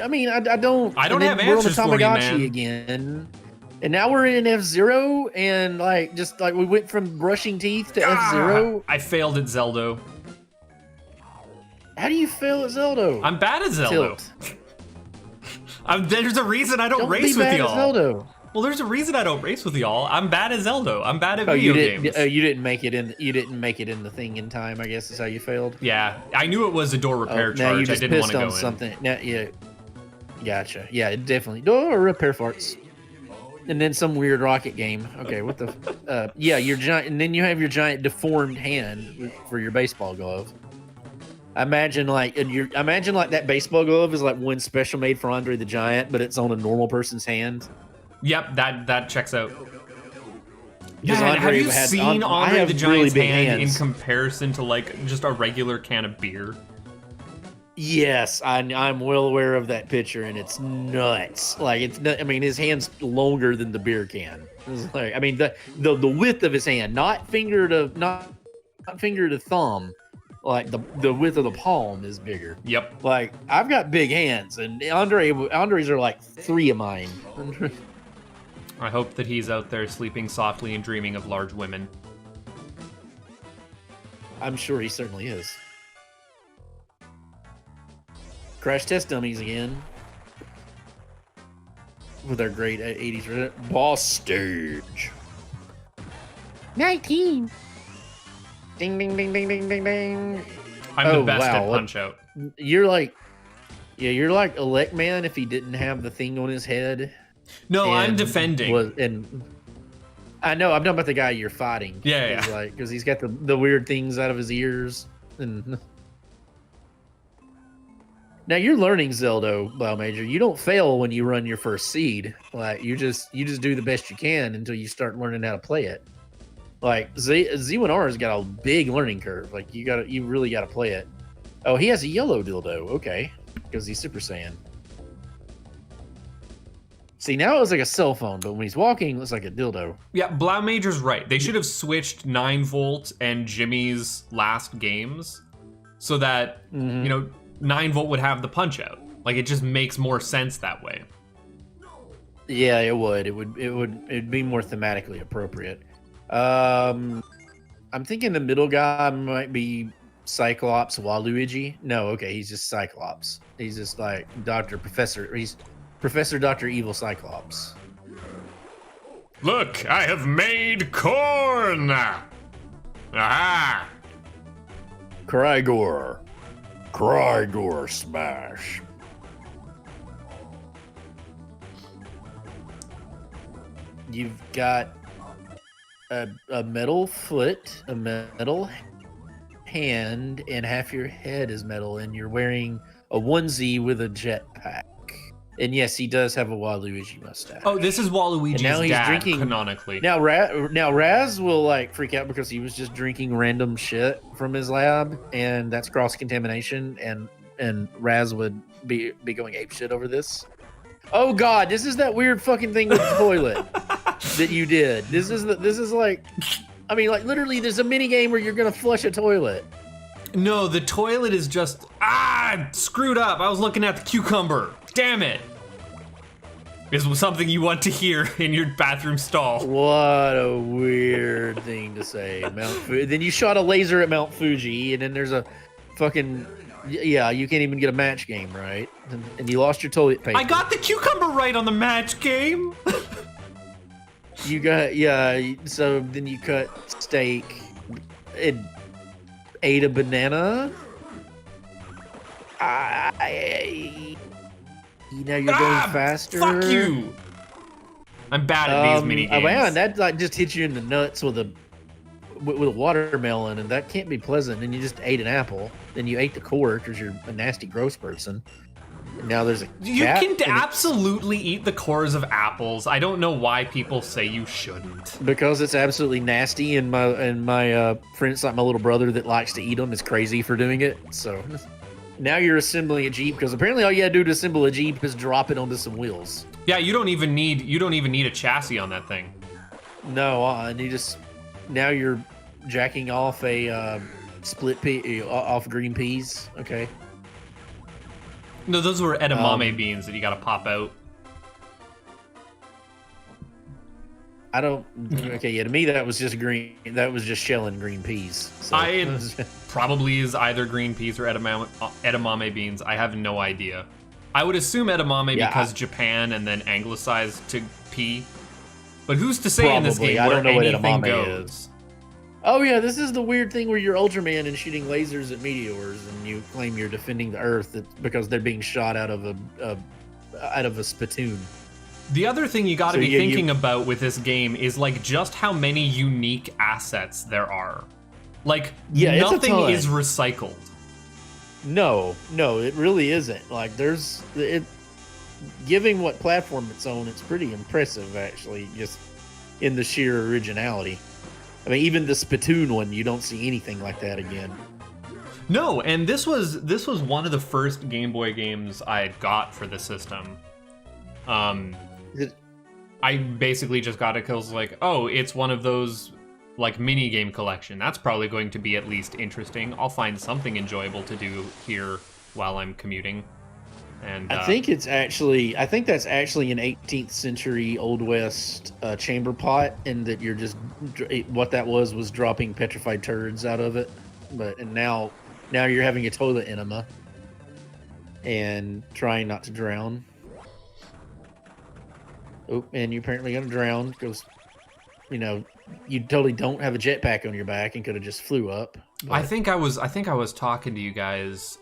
I mean, I don't. I don't and then have we're on the answers for you, Tamagotchi man. again, and now we're in F-Zero, and like just like we went from brushing teeth to F-Zero. I failed at Zelda. How do you fail at Zelda? I'm bad at Zelda. Tilt. There's a reason I don't race be with bad at y'all. Zelda. Well, there's a reason I don't race with y'all. I'm bad at Zelda. I'm bad at Oh, video you didn't. games. You didn't make it in. You didn't make it in the thing in time. I guess is how you failed. Yeah, I knew it was a door repair Now you charge. I just didn't want pissed to go on in. something. Now, yeah, gotcha. Yeah, it definitely. Door repair farts. And then some weird rocket game. Okay, what the? Yeah, your giant, and then you have your giant deformed hand for your baseball glove. Imagine like that baseball glove is like one special made for Andre the Giant, but it's on a normal person's hand. Yep, that checks out. Because Man, have Andre you had- seen I Andre have the really Giant's big hand in hands. comparison to like just a regular can of beer? Yes, I'm well aware of that picture, and it's nuts. Like it's not, I mean, his hand's longer than the beer can. It's like, I mean, the width of his hand, not finger to thumb, like the width of the palm is bigger. Yep. Like I've got big hands, and Andre's are like 3 of mine. I hope that he's out there sleeping softly and dreaming of large women. I'm sure he certainly is. Crash Test Dummies again. With our great 80s boss stage. 19. Ding, ding, ding, ding, ding, ding, ding. I'm the Oh, best wow. at Punch-Out. You're like Elect Man if he didn't have the thing on his head. No, I'm and defending. And I know, I'm talking about the guy you're fighting. Yeah. Because he's got the weird things out of his ears. And now you're learning Zelda, Major. You don't fail when you run your first seed. Like you just do the best you can until you start learning how to play it. Like Z1R's got a big learning curve. Like you really gotta play it. Oh, he has a yellow dildo. Okay, because he's Super Saiyan. See, now it was like a cell phone, but when he's walking, it looks like a dildo. Yeah, Blau Major's right. They should have switched 9-Volt and Jimmy's last games so that, you know, 9-Volt would have the Punch-Out. Like, it just makes more sense that way. Yeah, it would. It'd be more thematically appropriate. I'm thinking the middle guy might be Cyclops Waluigi. No, okay, he's just Cyclops. He's just like he's Professor Dr. Evil Cyclops. Look, I have made corn! Aha! Krygor smash. You've got a metal foot, a metal hand, and half your head is metal, and you're wearing a onesie with a jetpack. And yes, he does have a Waluigi mustache. Oh, this is Waluigi's And now he's dad, drinking- canonically. Now Raz will like freak out because he was just drinking random shit from his lab, and that's cross contamination, and Raz would be going ape shit over this. Oh God, this is that weird fucking thing with the toilet that you did. This is like, I mean, like literally, there's a mini game where you're gonna flush a toilet. No, the toilet is just... screwed up. I was looking at the cucumber. Damn it. This was something you want to hear in your bathroom stall. What a weird thing to say. Then you shot a laser at Mount Fuji, and then there's a fucking... Yeah, you can't even get a match game, right? And you lost your toilet paper. I got the cucumber right on the match game. You got... Yeah, so then you cut steak and ate a banana. Now you're going faster. Fuck you. I'm bad at these mini games. Oh man, that like just hits you in the nuts with a watermelon, and that can't be pleasant. And you just ate an apple. Then you ate the core because you're a nasty, gross person. And now there's a You cat, can and absolutely eat the cores of apples. I don't know why people say you shouldn't. because it's absolutely nasty. And my friends, like my little brother that likes to eat them, is crazy for doing it. So now you're assembling a Jeep because apparently all you gotta do to assemble a Jeep is drop it onto some wheels. Yeah, you don't even need a chassis on that thing. No, and you just now you're jacking off a split pea off green peas. Okay. No, those were edamame beans that you gotta pop out. I don't. Okay, yeah. To me, that was just green. That was just shelling green peas. So. Probably is either green peas or edamame beans. I have no idea. I would assume edamame because Japan and then anglicized to pea. But who's to say in this game I where don't know anything what edamame goes? is. Oh yeah, this is the weird thing where you're Ultraman and shooting lasers at meteors, and you claim you're defending the Earth because they're being shot out of a spittoon. The other thing you got to be thinking about with this game is like just how many unique assets there are. Like nothing is recycled. No, it really isn't. Like giving what platform it's on, it's pretty impressive actually, just in the sheer originality. I mean, even the spittoon one, you don't see anything like that again. No, and this was one of the first Game Boy games I got for the system. I basically just got it because I was like, oh, it's one of those like mini game collection. That's probably going to be at least interesting. I'll find something enjoyable to do here while I'm commuting. And I think that's actually an 18th century Old West chamber pot, and that you're just what that was dropping petrified turds out of it. And now you're having a toilet enema and trying not to drown. Oh, and you're apparently gonna drown because you totally don't have a jetpack on your back and could have just flew up. But... I think I was talking to you guys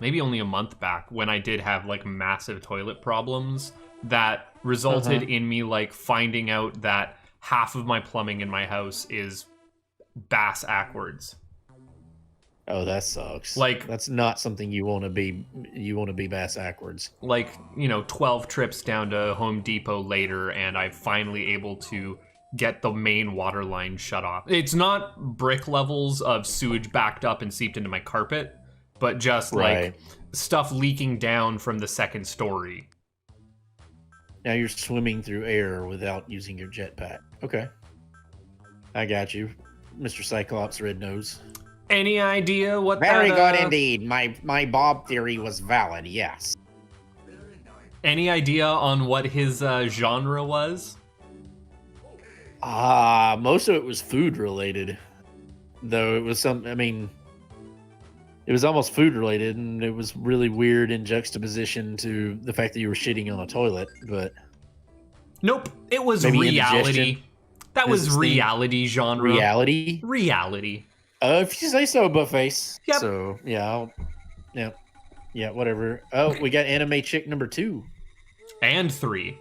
maybe only a month back when I did have like massive toilet problems that resulted in me like finding out that half of my plumbing in my house is bass backwards. Oh, that sucks. Like that's not something you want to be. You want to be bass backwards. Like 12 trips down to Home Depot later, and I'm finally able to get the main water line shut off. It's not brick levels of sewage backed up and seeped into my carpet, but just like stuff leaking down from the second story. Now you're swimming through air without using your jetpack. Okay, I got you, Mr. Cyclops Red Nose. Any idea what Very good indeed. My Bob theory was valid, yes. Any idea on what his genre was? Most of it was food related. Though it was it was almost food related, and it was really weird in juxtaposition to the fact that you were shitting on a toilet, but... Nope, it was reality. That was reality genre. Reality? Reality. If you say so, Buttface. Yep. So, yeah, whatever. Oh, we got Anime Chick number 2. And 3.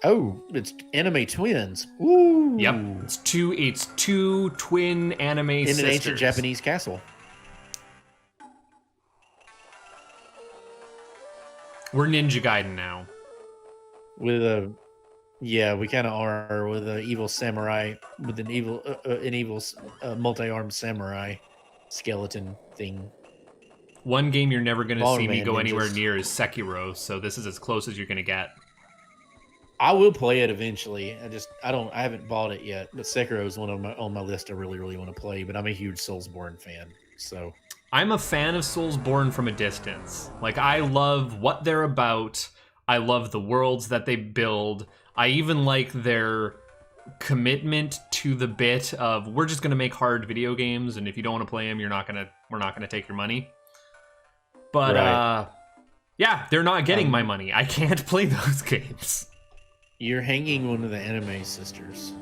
Oh, it's Anime Twins. Ooh. Yep. It's two twin anime sisters. In an ancient Japanese castle. We're Ninja Gaiden now. We kind of are with an evil samurai, with an evil multi-armed samurai skeleton thing. One game you're never going to see me go anywhere near is Sekiro, so this is as close as you're going to get. I will play it eventually. I haven't bought it yet, but Sekiro is one on my list I really, really want to play, but I'm a huge Soulsborne fan, so. I'm a fan of Soulsborne from a distance. Like, I love what they're about. I love the worlds that they build. I even like their commitment to the bit of we're just going to make hard video games, and if you don't want to play them, we're not going to take your money. But yeah, they're not getting my money. I can't play those games. You're hanging one of the anime sisters,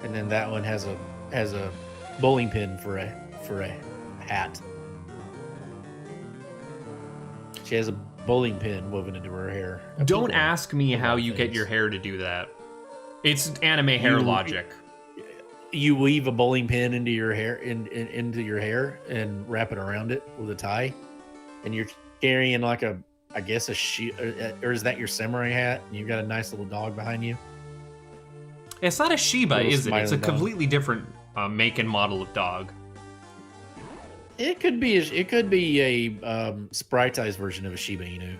and then that one has a bowling pin for a hat. She has a bowling pin woven into her hair. Don't ask me how you get your hair to do that. It's anime hair logic. You weave a bowling pin into your hair into your hair and wrap it around it with a tie, and you're carrying like a or is that your samurai hat? And you've got a nice little dog behind you. It's not a Shiba, is it? It's a completely different make and model of dog. It could be a spriteized version of a Shiba Inu.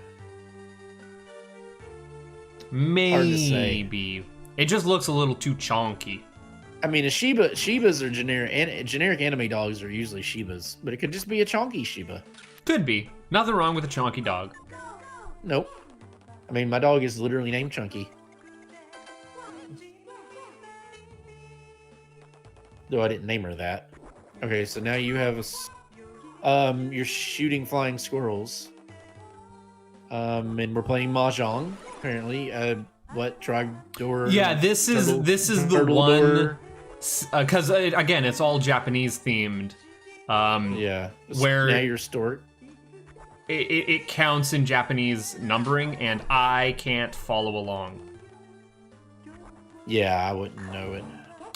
Maybe. It just looks a little too chonky. I mean, Shibas are generic anime dogs are usually Shibas, but it could just be a chonky Shiba. Could be. Nothing wrong with a chunky dog. Nope. I mean, my dog is literally named Chunky. Though I didn't name her that. Okay, so now you have you're shooting flying squirrels. And we're playing Mahjong, apparently. What, Trogdor? Yeah, this is the one, because again, it's all Japanese themed. Yeah. Where now you're stork. It counts in Japanese numbering, and I can't follow along. Yeah, I wouldn't know it.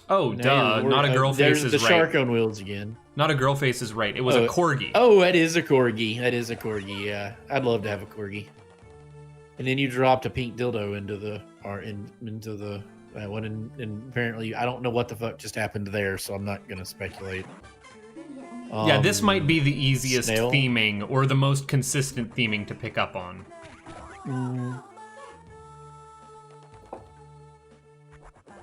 Oh, duh! Not a girl face is right. There's the shark on wheels again. Not a girl face is right. It was a corgi. Oh, that is a corgi. That is a corgi. Yeah, I'd love to have a corgi. And then you dropped a pink dildo into the one, and apparently I don't know what the fuck just happened there, so I'm not gonna speculate. Yeah, this might be the easiest snail? theming or the most consistent theming to pick up on.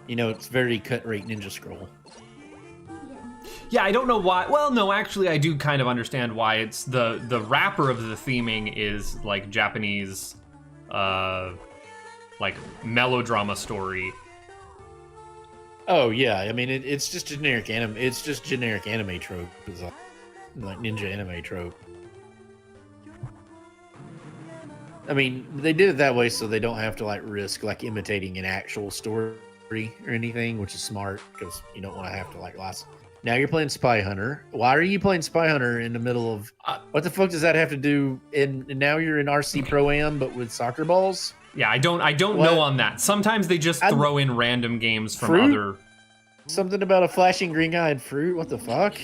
You know, it's very cut rate ninja scroll. Yeah, I don't know why. Well, no, actually, I do kind of understand why. It's the wrapper of the theming is like Japanese, like melodrama story. Oh yeah, I mean it's just generic anime. It's just generic anime trope, like ninja anime trope. I mean, they did it that way so they don't have to like risk like imitating an actual story or anything, which is smart because you don't want to have to like last. Now you're playing Spy Hunter. Why are you playing Spy Hunter in the middle of... what the fuck does that have to do? And now you're in RC Pro-Am, but with soccer balls? Yeah, I don't know on that. Sometimes they just throw in random games from fruit? other... Something about a flashing green-eyed fruit? What the fuck?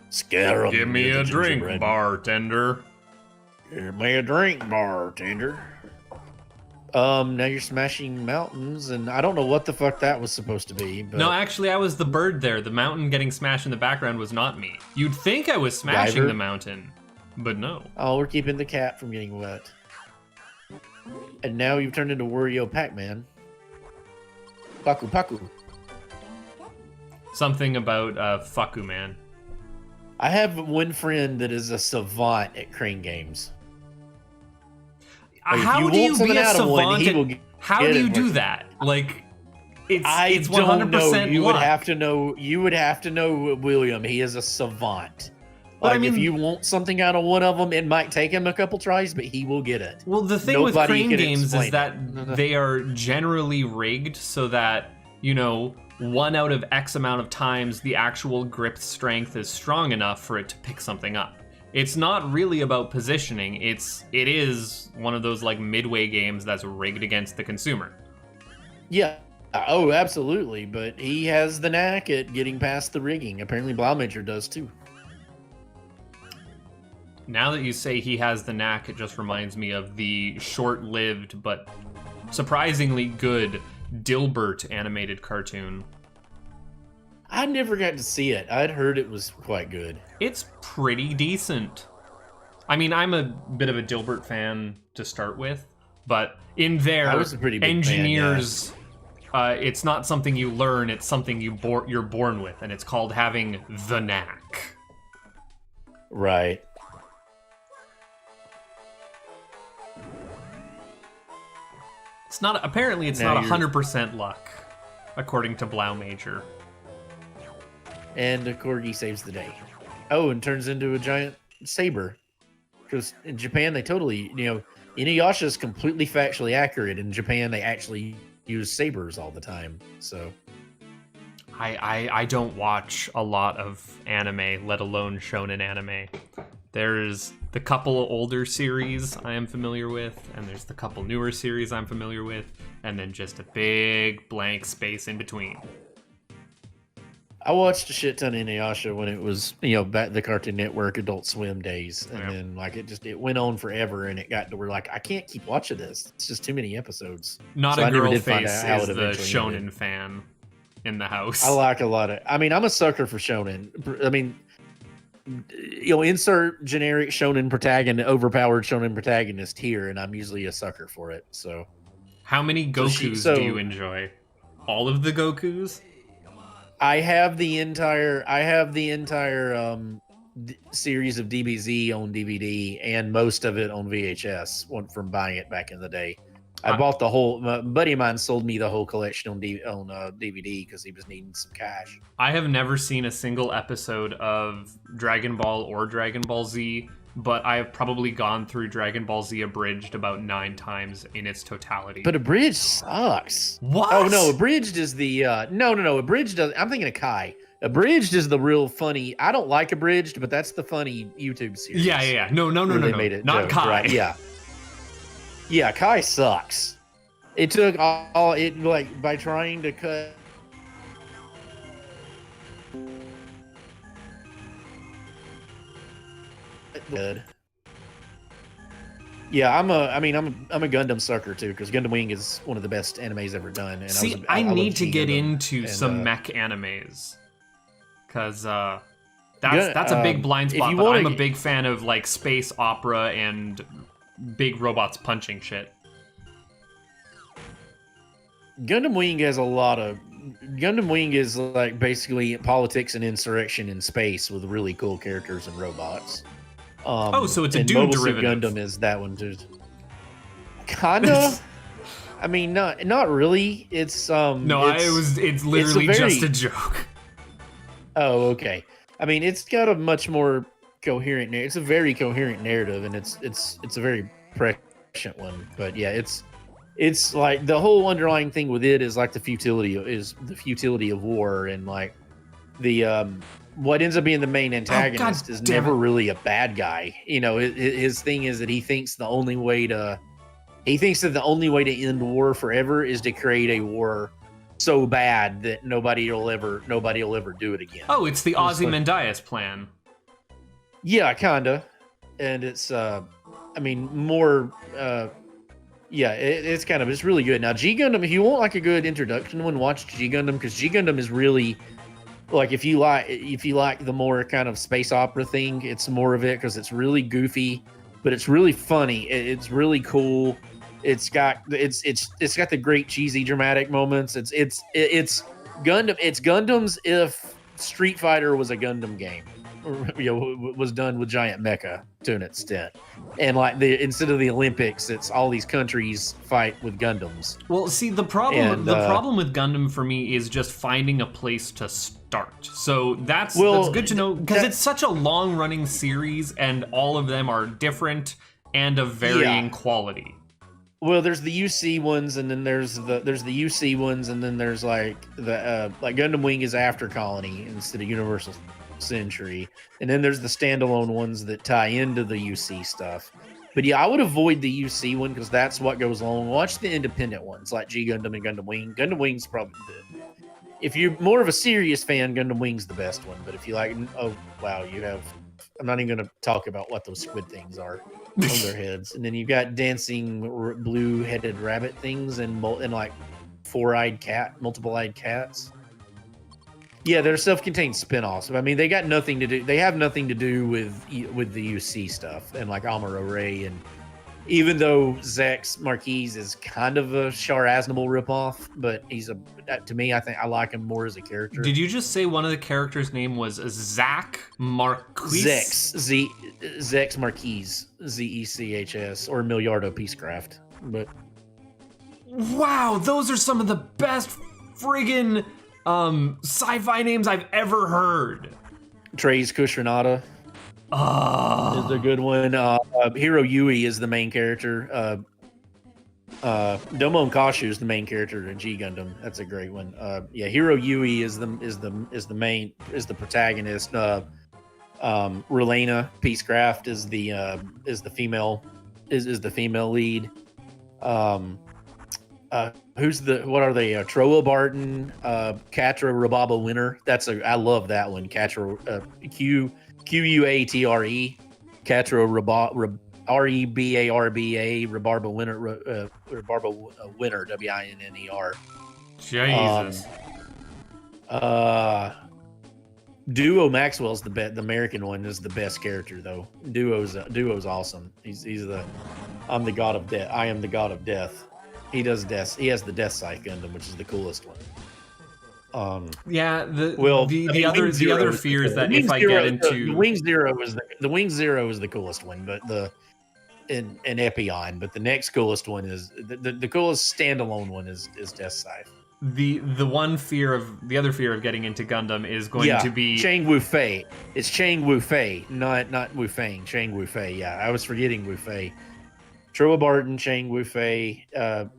Scare 'em. Give me a drink, bartender. Give me a drink, bartender. Now you're smashing mountains, and I don't know what the fuck that was supposed to be. But... No, actually, I was the bird there. The mountain getting smashed in the background was not me. You'd think I was smashing Diver? the mountain, but no. Oh, we're keeping the cat from getting wet. And now you've turned into Wario Pac-Man. Paku Paku. Something about Faku Man. I have one friend that is a savant at crane games. Like, how do you be a savant? How do you do work. that? Like, it's 100% don't know. You luck. would have to know. You would have to know William. He is a savant. But Like, I mean, if you want something out of one of them, it might take him a couple tries, but he will get it. Well, the thing with crane games is that they are generally rigged so that, you know, 1 out of X amount of times the actual grip strength is strong enough for it to pick something up. It's not really about positioning. It is one of those like midway games that's rigged against the consumer. Yeah. Oh, absolutely. But he has the knack at getting past the rigging. Apparently, Blaumager does too. Now that you say he has the knack, it just reminds me of the short-lived but surprisingly good Dilbert animated cartoon. I never got to see it. I'd heard it was quite good. It's pretty decent. I mean, I'm a bit of a Dilbert fan to start with, but in there, I was a pretty big engineers, fan, it's not something you learn, it's something you're born with, and it's called having the knack. Right. It's not, apparently it's Now not 100% luck, according to Blaumager. And a corgi saves the day. Oh, and turns into a giant saber. Because in Japan, they totally, you know, Inuyasha is completely factually accurate. In Japan, they actually use sabers all the time. So, I don't watch a lot of anime, let alone shonen anime. There's the couple older series I am familiar with, and there's the couple newer series I'm familiar with, and then just a big blank space in between. I watched a shit ton of Inuyasha when it was, you know, back the Cartoon Network Adult Swim days, and then like it went on forever, and it got to where like I can't keep watching this. It's just too many episodes. Not so a girl face is the shonen fan in the house. I like a lot of. I mean, I'm a sucker for shonen. I mean, you know, insert generic shonen protagonist, overpowered shonen protagonist here, and I'm usually a sucker for it. So, how many Gokus do you enjoy? All of the Gokus? I have the entire series of DBZ on DVD and most of it on VHS from buying it back in the day. I bought the whole. A buddy of mine sold me the whole collection on DVD because he was needing some cash. I have never seen a single episode of Dragon Ball or Dragon Ball Z, but I have probably gone through Dragon Ball Z abridged about 9 times in its totality. But abridged sucks. What? Oh no, abridged is the no. Abridged does. I'm thinking of Kai. Abridged is the real funny. I don't like abridged, but that's the funny YouTube series. Yeah. No. They made it Not joke, Kai. Right? Yeah, Kai sucks. It took all it like by trying to cut. Good. Yeah, I'm a Gundam sucker too because Gundam Wing is one of the best animes ever done. And See, I need to get into some mech animes because that's a big blind spot. But I'm a big fan of like space opera and big robots punching shit. Gundam Wing has a lot of. Gundam Wing is like basically politics and insurrection in space with really cool characters and robots. So it's a and Doom Mobile Suit derivative. Gundam is that one too. Kinda. I mean, not really. It's it's literally just a joke. Oh, okay. I mean, it's got a much more coherent. It's a very coherent narrative, and it's a very prescient one. But yeah, it's like the whole underlying thing with it is like the futility of war, and like the what ends up being the main antagonist is never really a bad guy. You know, his thing is that he thinks that the only way to end war forever is to create a war so bad that nobody will ever do it again. Oh, it's the Ozymandias plan. Yeah, kinda. And it's it's really good. Now G Gundam, if you want like a good introduction one, watch G Gundam because G Gundam is really like if you like the more kind of space opera thing, it's more of it because it's really goofy, but it's really funny. It's really cool. It's got the great cheesy dramatic moments. It's Gundam. It's Gundams if Street Fighter was a Gundam game, was done with giant mecha to an extent, and like instead of the Olympics, it's all these countries fight with Gundams. Well, see, the problem with Gundam for me is just finding a place to start. So that's good to know because it's such a long running series, and all of them are different and of varying quality. Well, there's the UC ones, and then there's the UC ones, and then there's like the like Gundam Wing is After Colony instead of Universal Century, and then there's the standalone ones that tie into the UC stuff. But yeah, I would avoid the UC one because that's what goes along. Watch the independent ones like G Gundam and Gundam Wing. Gundam Wing's probably if you're more of a serious fan, Gundam Wing's the best one. But if you like, I'm not even going to talk about what those squid things are on their heads. And then you've got dancing blue-headed rabbit things and like multiple-eyed cats. Yeah, they're self-contained spin-offs. I mean, they got nothing to do. They have nothing to do with the UC stuff and like Amuro Ray. And even though Zex Marquise is kind of a Char Aznable ripoff, but to me, I think I like him more as a character. Did you just say one of the characters' name was Zach Marquise? Zex Marquise, Zechs, or Miliardo Peacecraft. But wow, those are some of the best friggin' sci-fi names I've ever heard. Trey's Kushranada is a good one. Hiro Yui is the main character. Domo and Kashu is the main character in G Gundam. That's a great one. Hiro Yui is the protagonist. Relena Peacecraft is the female lead. What are they? Troa Barton, Catra Rababa Winter. I love that one. Catra, Quatre, Catra Rebarba Winter, Rebarba Winter, Winner. Jesus. Duo Maxwell's the American one is the best character though. Duo's awesome. I'm the god of death. I am the god of death. He does death. He has the Death Scythe Gundam, which is the coolest one. Yeah, Well, the I mean, other Wing Zero is fear is the that Wing if I Zero, get into the Wing Zero is the Wing Zero is the coolest one, but in Epion, but the next coolest one is the coolest standalone one is Death Scythe. the other fear of getting into Gundam is going Yeah, to be Chang Wu Fei. It's Chang Wu Fei, not Wu Fang. Chang Wu Fei. Yeah, I was forgetting Wu Fei. Troa Barton, Chang Wu Fei,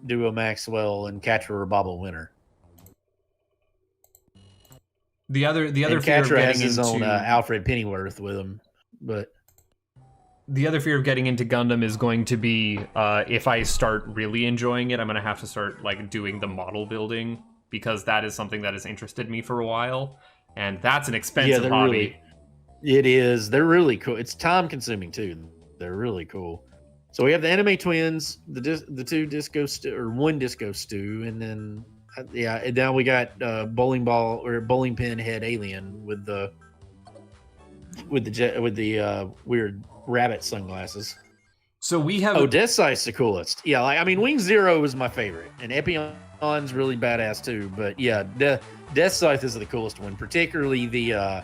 Duo Maxwell, and Catra Bobble Winter. the other And fear of Catra getting has his into own Alfred Pennyworth with him, but the other fear of getting into Gundam is going to be if I start really enjoying it, I'm going to have to start like doing the model building, because that is something that has interested me for a while, and that's an expensive hobby. It is. They're really cool. It's time consuming too. They're really cool. So we have the anime twins, the two disco one disco stew, and then and now we got bowling ball or bowling pin head alien with the weird rabbit sunglasses. So we have Death Scythe's the coolest. Yeah, like I mean, Wing Zero is my favorite, and Epion's really badass too. But yeah, Death Scythe is the coolest one, particularly the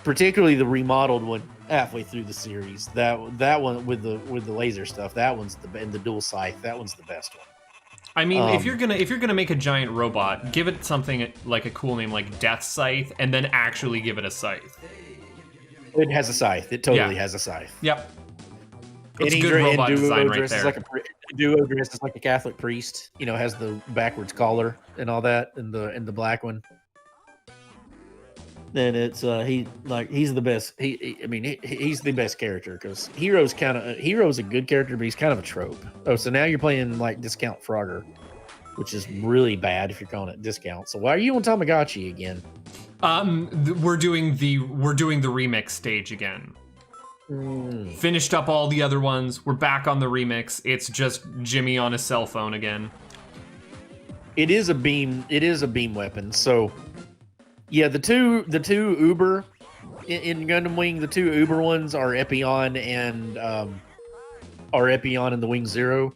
remodeled one halfway through the series. That one with the laser stuff. That one's and the dual scythe. That one's the best one. I mean, if you're gonna make a giant robot, give it something like a cool name like Death Scythe, and then actually give it a scythe. It has a scythe. It totally has a scythe. Yep. It's good robot design right dresses there. Duo dresses like a Catholic priest. You know, has the backwards collar and all that, and the black one. Then it's he's the best. He's the best character because Hero's a good character, but he's kind of a trope. Oh, so now you're playing like Discount Frogger, which is really bad if you're calling it discount. So why are you on Tamagotchi again? We're doing the remix stage again. Finished up all the other ones. We're back on the remix. It's just Jimmy on his cell phone again. It is a beam weapon. So yeah, the two Uber in Gundam Wing, the two Uber ones are Epion and the Wing Zero.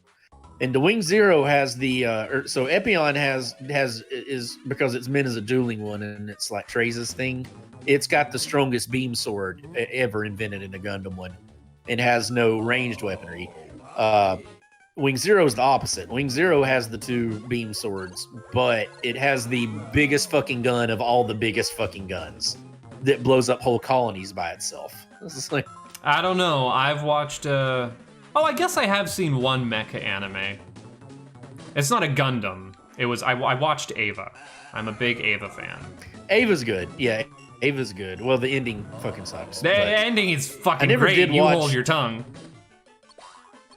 And the Wing Zero has the so Epion is because it's meant as a dueling one, and it's like Trace's thing. It's got the strongest beam sword ever invented in a Gundam one, and has no ranged weaponry. Wing Zero is the opposite. Wing Zero has the two beam swords, but it has the biggest fucking gun of all the biggest fucking guns that blows up whole colonies by itself. This is like, I don't know. I've watched. Oh, I guess I have seen one mecha anime. It's not a Gundam. It was. I watched Ava. I'm a big Ava fan. Ava's good. Yeah, Ava's good. Well, the ending fucking sucks. The ending is fucking never great. did You watch- hold your tongue.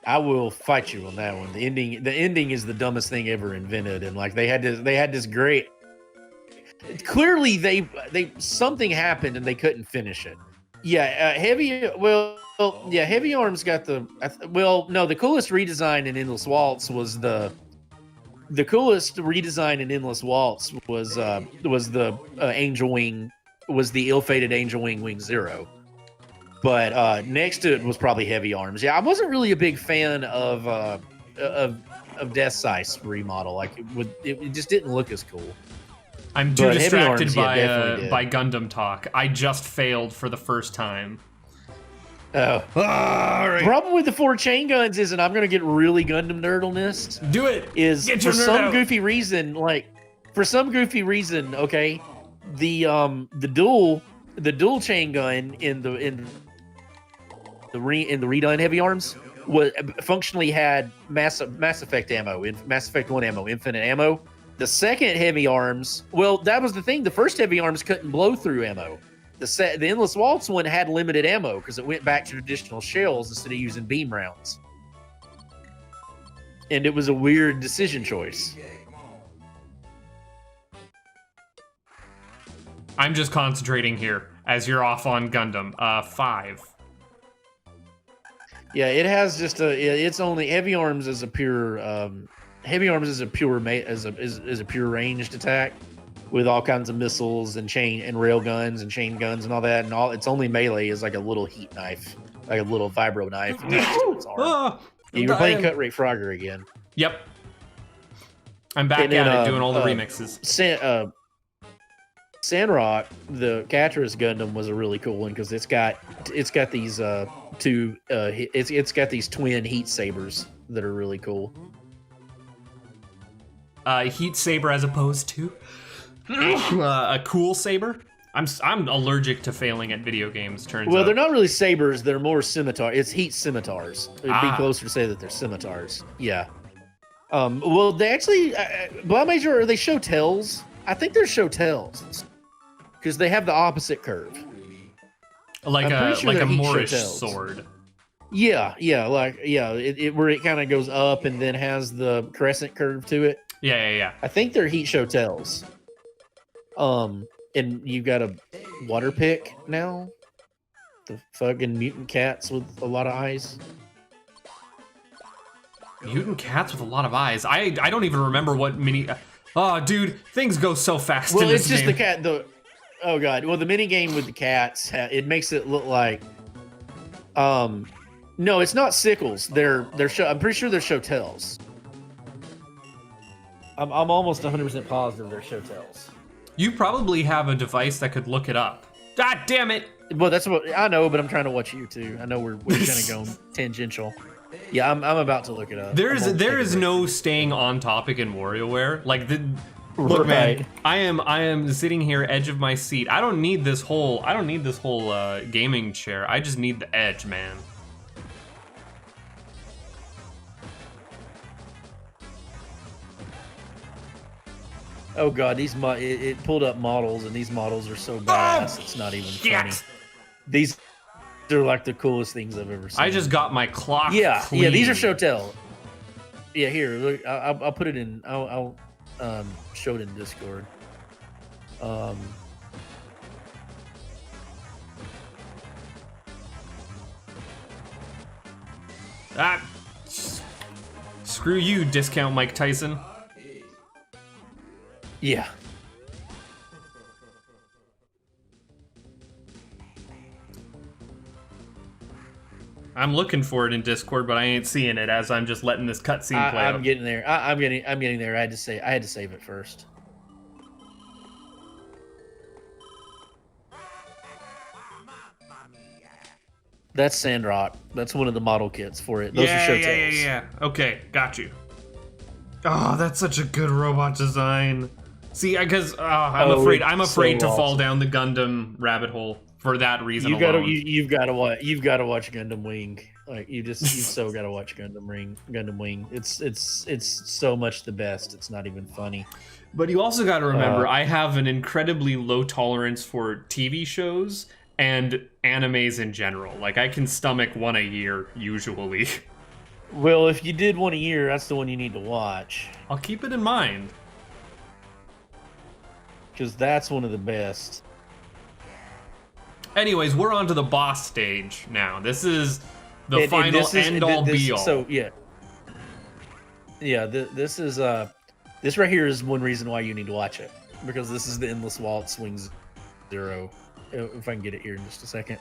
I will fight you on that one. The ending is the dumbest thing ever invented, and like they had this great. Clearly, they something happened and they couldn't finish it. Yeah, Heavy Arms got the. The coolest redesign in Endless Waltz was the coolest redesign in Endless Waltz was the Angel Wing, was the ill-fated Angel Wing Wing Zero. But next to it was probably Heavy Arms. Yeah, I wasn't really a big fan of Death Scythe's remodel. Like it just didn't look as cool. I'm too But Heavy distracted Arms, definitely did. by Gundam talk. I just failed for the first time. Oh, all right. Problem with the 4 chain guns is, and I'm gonna get really Gundam nerd on this. Do it. Is Get for your nerd some out. goofy reason, okay, the dual chain gun in the redone Heavy Arms was functionally had Mass Effect ammo, Mass Effect 1 ammo, infinite ammo. The second Heavy Arms, well, that was the thing. The first Heavy Arms couldn't blow through ammo. The Endless Waltz one had limited ammo because it went back to traditional shells instead of using beam rounds. And it was a weird decision choice. I'm just concentrating here as you're off on Gundam. 5. Yeah, it has just it's only Heavy Arms is a pure pure ranged attack with all kinds of missiles and chain and rail guns and chain guns and all that, and all its only melee is like a little heat knife, like a little vibro knife attached to its arm. Yeah, you're playing Cut Rate Frogger again. Yep. I'm back And then, at it doing all the remixes. Sandrock, the Catra's Gundam was a really cool one because it's got these it's got these twin heat sabers that are really cool. Heat saber as opposed to a cool saber. I'm allergic to failing at video games. Turns Well, out. they're not really sabers; they're more scimitar. It's heat scimitars. It'd be closer to say that they're scimitars. Yeah. Well, they actually, Blood Major, are they show tails? I think they're show tails because they have the opposite curve. Like I'm pretty sure a they're heat Moorish show tails. sword. Yeah, it where it kind of goes up and then has the crescent curve to it. Yeah. I think they're heat show tails. And you got a water pick now. The fucking mutant cats with a lot of eyes. Mutant cats with a lot of eyes. I don't even remember what mini. Oh, dude, things go so fast. Well, in it's this just game. the cat. Oh god. Well, the mini game with the cats, it makes it look like. No, it's not sickles. They're I'm pretty sure they're show tails. I'm almost 100% positive they're show tails. You probably have a device that could look it up. God damn it! Well, that's what I know, but I'm trying to watch you too. I know we're kind of going tangential. Yeah, I'm about to look it up. There is no staying on topic in WarioWare. Like look, Right. man, I am sitting here edge of my seat. I don't need this whole gaming chair. I just need the edge, man. Oh god, it pulled up models, and these models are so badass. It's not even funny. These are like the coolest things I've ever seen. I just got my clock. Yeah, clean. these are Shotel. Yeah, here, look, I'll put it in. I'll show it in Discord. Screw you, discount Mike Tyson. Yeah. I'm looking for it in Discord, but I ain't seeing it as I'm just letting this cutscene play I'm out. getting there. I'm getting there. I had to save it first. That's Sandrock. That's one of the model kits for it. Those are Showtails. Yeah. Okay, got you. Oh, that's such a good robot design. See, because I'm afraid to fall down the Gundam rabbit hole for that reason alone. You've got to watch Gundam Wing. Like you so got to watch Gundam Wing. It's so much the best. It's not even funny. But you also got to remember, I have an incredibly low tolerance for TV shows and animes in general. Like, I can stomach one a year, usually. Well, if you did one a year, that's the one you need to watch. I'll keep it in mind. Because that's one of the best. Anyways, we're on to the boss stage now. This is the final end-all, be-all. So, yeah. Yeah, this is... This right here is one reason why you need to watch it. Because this is the Endless Waltz Swings Zero. If I can get it here in just a second.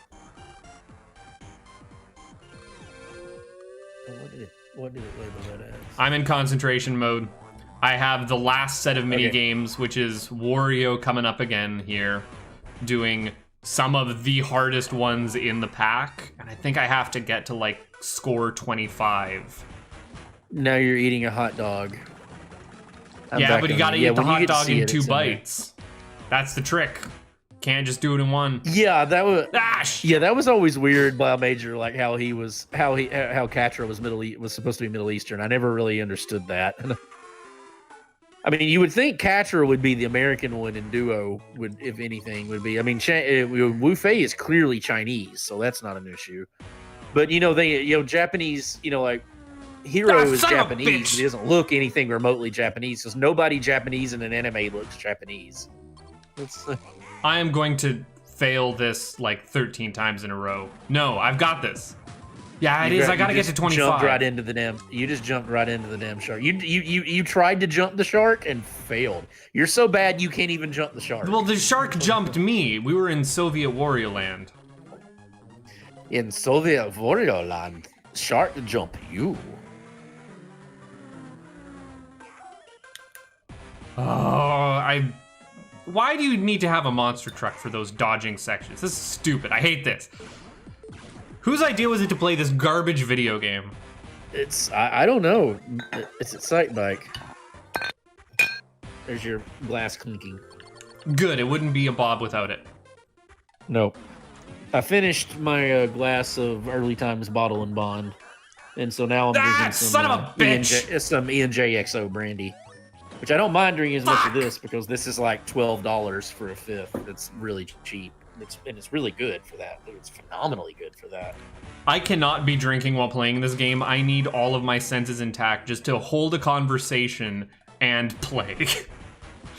What did it label that as? I'm in concentration mode. I have the last set of mini games, which is Wario coming up again here, doing some of the hardest ones in the pack, and I think I have to get to like score 25. Now you're eating a hot dog. Yeah, but you gotta eat the hot dog in 2 it's bites. That's the trick. Can't just do it in one. Yeah, that was. Ash! Yeah, that was always weird by Major, like how Catra was supposed to be Middle Eastern. I never really understood that. I mean, you would think Catra would be the American one, and Duo would, if anything, would be. I mean, Wu Fei is clearly Chinese, so that's not an issue. But Japanese, like Hero is Japanese. He doesn't look anything remotely Japanese, because nobody Japanese in an anime looks Japanese. I am going to fail this like 13 times in a row. No, I've got this. Yeah, it is. I gotta get to 25. You just jumped right into the damn shark. You tried to jump the shark and failed. You're so bad you can't even jump the shark. Well, the shark jumped me. We were in Soviet Wario Land. In Soviet Wario Land, shark jump you. Oh, Why do you need to have a monster truck for those dodging sections? This is stupid. I hate this. Whose idea was it to play this garbage video game? I don't know. It's a sight bike. There's your glass clinking. Good, it wouldn't be a Bob without it. Nope. I finished my glass of early times bottle and bond, and so now I'm drinking some son of a bitch! some E&J brandy, which I don't mind drinking as much of this because this is like $12 for a fifth. It's really cheap. It's really good for that. It's phenomenally good for that. I cannot be drinking while playing this game. I need all of my senses intact just to hold a conversation and play.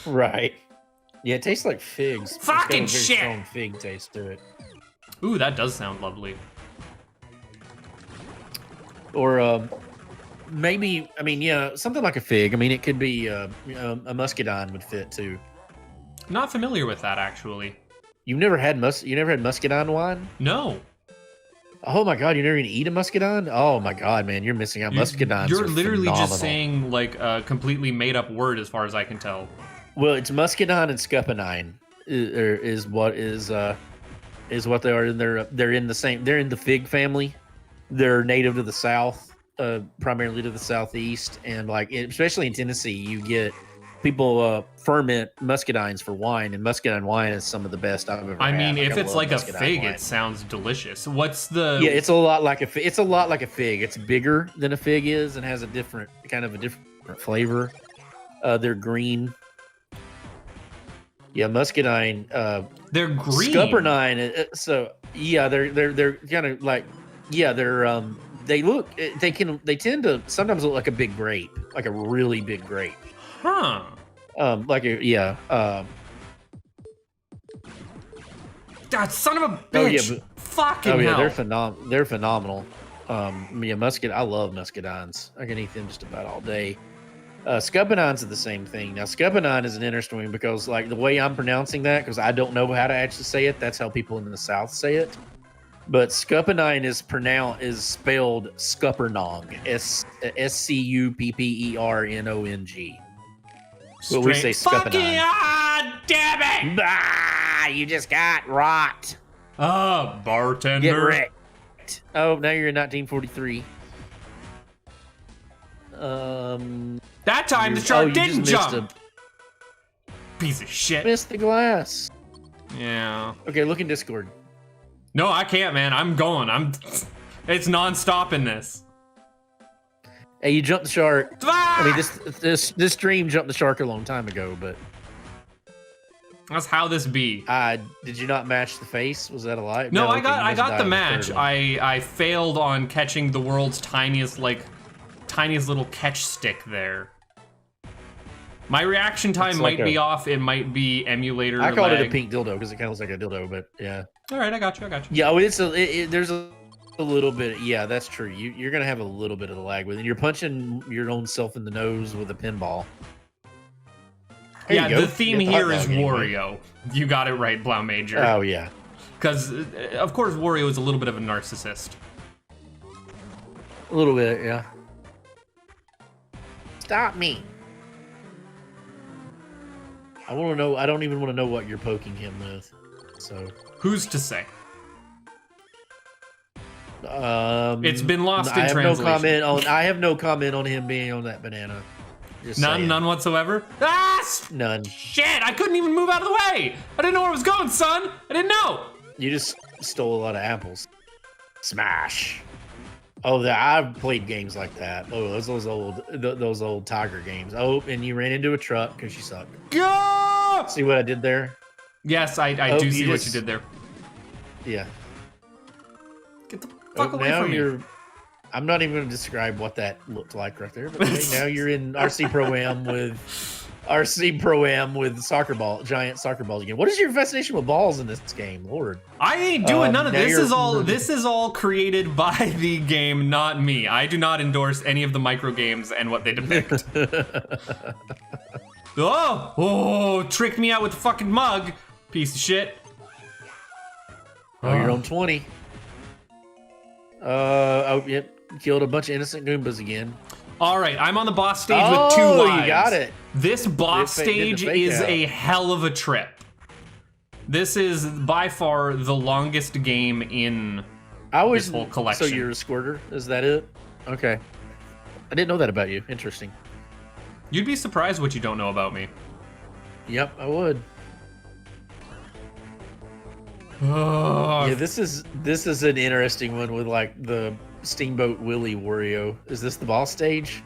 Right. Yeah, it tastes like figs. Fucking it's got a very shit! strong fig taste to it. Ooh, that does sound lovely. Or maybe, I mean, yeah, something like a fig. I mean, it could be a muscadine would fit too. Not familiar with that, actually. You never had muscadine wine? No. Oh my god, you never even eat a muscadine? Oh my god, man, you're missing out. Muscadines You're are literally phenomenal. just saying like a completely made up word as far as I can tell. Well, it's muscadine and scuppernine is what they are. They're in the same. They're in the fig family. They're native to the South, primarily to the Southeast, and like especially in Tennessee, you get people ferment muscadines for wine, and muscadine wine is some of the best I've ever had. I mean, if it's like a muscadine fig, wine. it sounds delicious. What's the? Yeah, it's a lot like a fig. It's a lot like a fig. It's bigger than a fig is, and has a different flavor. They're green. Yeah, muscadine. They're green. Scuppernine. So yeah, they're kind of like they tend to sometimes look like a big grape, like a really big grape. Huh. God, son of a bitch! Oh yeah, Fucking yeah, hell. they're phenomenal. Yeah, I love muscadines. I can eat them just about all day. Scuppernines are the same thing. Now, scuppernine is an interesting one because, like, the way I'm pronouncing that, because I don't know how to actually say it. That's how people in the South say it. But scuppernine is spelled scuppernong, SCUPPERNONG. But we say scuppernine. Damn it! Bah, you just got rot. Bartender. Get wrecked. Oh, now you're in 1943. That time the shark didn't just jump. Piece of shit. Missed the glass. Yeah. Okay, look in Discord. No, I can't, man. I'm going. It's non-stop in this. Hey, you jumped the shark. Ah! I mean, this stream jumped the shark a long time ago, but That's how this be. did you not match the face? Was that a lie? No, okay, I got the match. third one. I failed on catching the world's tiniest little catch stick there. My reaction time It's might like be off. It might be emulator I called lag. it a pink dildo because it kind of looks like a dildo, but yeah. All right, I got you. Yeah, well, there's a little bit. Yeah, that's true. You're gonna have a little bit of the lag with it. You're punching your own self in the nose with a pinball. There Yeah, you go. the theme You got the here hot is dog anyway. Wario. You got it right, Blau Major. Oh yeah. Because, of course, Wario is a little bit of a narcissist. A little bit, yeah. Stop me. I want to know. I don't even want to know what you're poking him with. So. Who's to say? It's been lost in I translation. have no comment on him being on that banana. Just saying. None whatsoever? Ah! None. Shit, I couldn't even move out of the way! I didn't know where it was going, son! I didn't know! You just stole a lot of apples. Smash. Oh, I've played games like that. Oh, those old Tiger games. Oh, and you ran into a truck because you suck. Go! See what I did there? Yes, I do see what you did there. Yeah. Get the fuck away now from me. I'm not even going to describe what that looked like right there. But okay, now you're in RC Pro-Am with giant soccer balls again. What is your fascination with balls in this game, Lord? I ain't doing none of now this. you're- This is all created by the game, not me. I do not endorse any of the micro games and what they depict. Oh, tricked me out with the fucking mug, piece of shit. Oh, you're on 20. Yep. Killed a bunch of innocent Goombas again. All right, I'm on the boss stage with 2 lives. You got it. This boss Did the stage fake is out. a hell of a trip. This is by far the longest game in this whole collection. So you're a squirter? Is that it? Okay. I didn't know that about you. Interesting. You'd be surprised what you don't know about me. Yep, I would. Oh, Yeah, this is an interesting one with like the Steamboat Willie Wario. Is this the boss stage?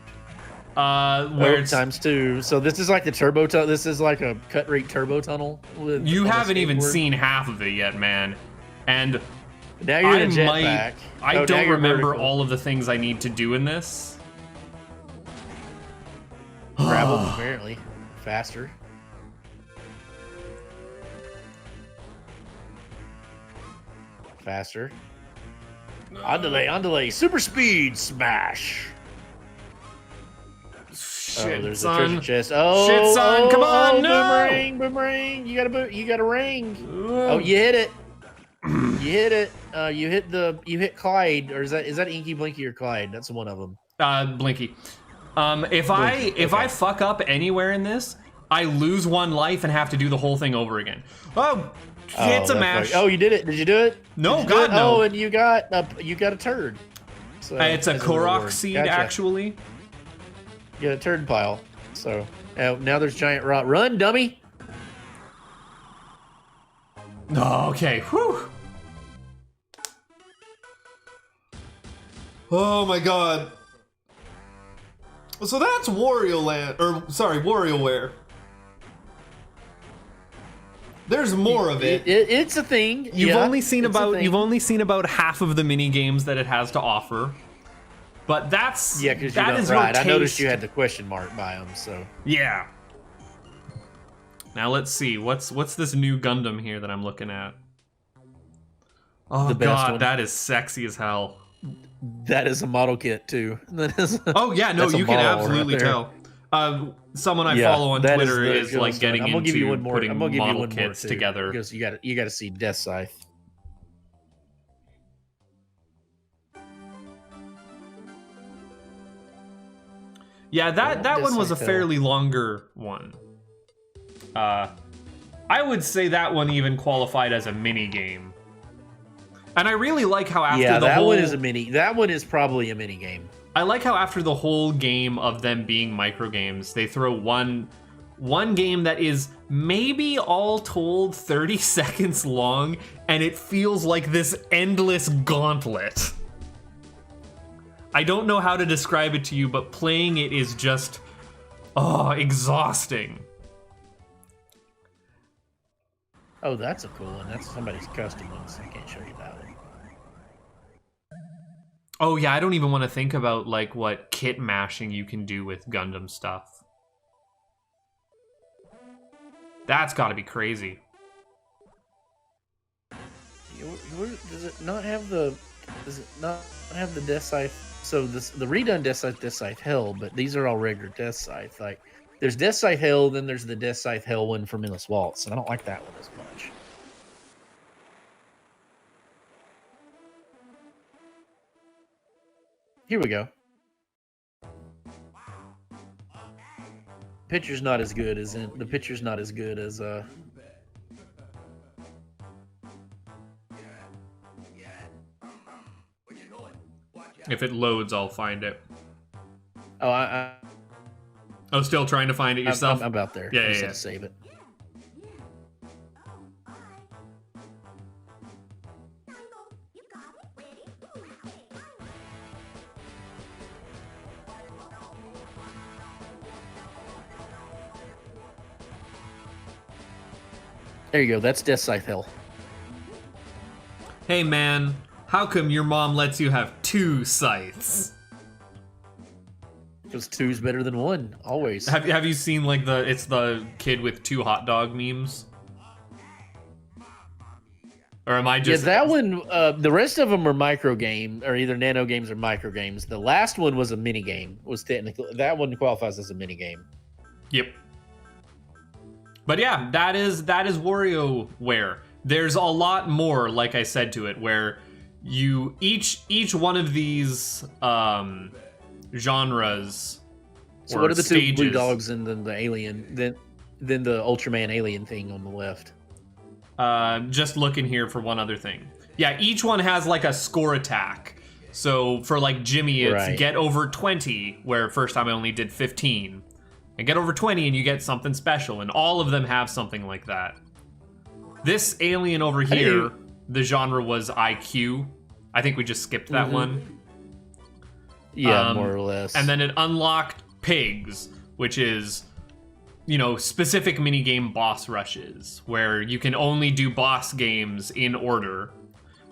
where it's ×2. So this is like the turbo tunnel. This is like a cut rate turbo tunnel. You haven't even seen half of it yet, man. And now you're in a jetpack. I don't remember all of the things I need to do in this. Travel apparently faster. Faster. On delay, super speed smash. Shit, there's son. a treasure chest. Oh, Shit, son, come on, no! Boomerang. You got a ring. Oh, you hit it. You hit it. You hit Clyde, or is that Inky, Blinky, or Clyde? That's one of them. Blinky. If I fuck up anywhere in this, I lose 1 life and have to do the whole thing over again. Oh, it's a mash. Right. Oh, you did it. Did you do it? No, God, no. Oh, and you got a turd. So, it's a Korok seed, actually. You got a turd pile. So now there's giant rot. Run, dummy. Oh, okay. Whew. Oh my god. So that's Wario Land, or sorry, Wario Ware. There's more of it. It's a thing. You've only seen about half of the mini games that it has to offer. But that's because that is right. your I noticed taste. you had the question mark by them. So yeah. Now let's see what's this new Gundam here that I'm looking at. Oh The best god, one. that is sexy as hell. that is a model kit too. That is. Oh yeah, no, That's a you can model absolutely right tell. Someone I follow on that Twitter the is like coolest getting one. I'm gonna give you into one more. putting I'm gonna give you model one more kits too, together. because you got to see Death Scythe. Yeah, that one was a fairly longer one. I would say that one even qualified as a mini game. And I really like how after the whole... one is a mini. That one is probably a mini game. I like how after the whole game of them being micro games, they throw one game that is maybe all told 30 seconds long, and it feels like this endless gauntlet. I don't know how to describe it to you, but playing it is just, exhausting. Oh, that's a cool one. That's somebody's custom one, so I can't show you that one. Oh yeah, I don't even want to think about like what kit mashing you can do with Gundam stuff. That's got to be crazy. Does it not have the? Does it not have the Death Scythe? So the redone Death Scythe Hell, but these are all regular Death Scythe. Like there's Death Scythe Hell, then there's the Death Scythe Hell one from Endless Waltz, and I don't like that one as much. Here we go. Picture's not as good as the picture's not as good as If it loads, I'll find it. Oh, Oh, still trying to find it yourself? I'm about there. Yeah, I just yeah, had to save it. There you go. That's Death Scythe Hell. Hey man, how come your mom lets you have 2 scythes? Because 2's better than 1, always. Have you seen like it's the kid with 2 hot dog memes? Or am I just... Yeah, that one, the rest of them are micro game, or either nano games or micro games. The last one was a mini game. Was technically that one qualifies as a mini game. Yep. But yeah, that is Wario Ware. There's a lot more, like I said to it, where you each one of these genres. So or what are the two blue stages. dogs and then the alien, then the Ultraman alien thing on the left? Just looking here for one other thing. Yeah, each one has like a score attack. So for like Jimmy, it's Right. get over 20, where first time I only did 15. And get over 20 and you get something special, and all of them have something like that. This alien over here, the genre was IQ. I think we just skipped that one. Yeah, more or less. And then it unlocked pigs, which is, you know, specific minigame boss rushes, where you can only do boss games in order,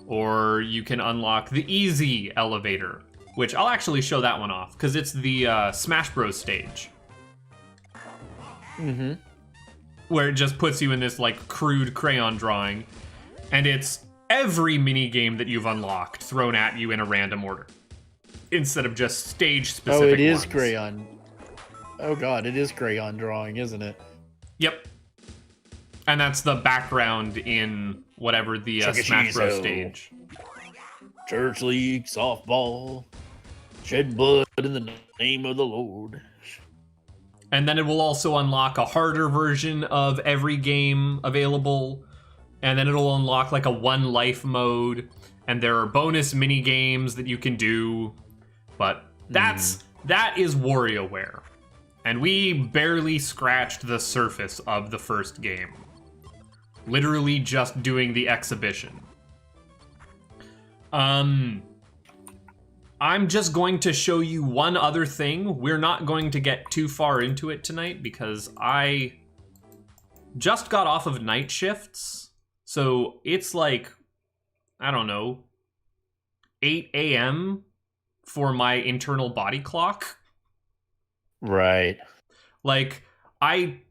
or you can unlock the easy elevator, which I'll actually show that one off, because it's the Smash Bros. Stage. Mm-hmm. Where it just puts you in this, like, crude crayon drawing, and it's every minigame that you've unlocked thrown at you in a random order, instead of just stage-specific Oh, it is ones. crayon. Oh god, it is crayon drawing, isn't it? Yep. And that's the background in whatever the Smash Bros. Stage. Church league, softball, shed blood in the name of the Lord. And then it will also unlock a harder version of every game available. And then it'll unlock like a one life mode. And there are bonus mini games that you can do. But that is Wario Ware. And we barely scratched the surface of the first game. Literally just doing the exhibition. I'm just going to show you one other thing. We're not going to get too far into it tonight because I just got off of night shifts. So it's like, I don't know, 8 a.m. for my internal body clock. Right. Like, I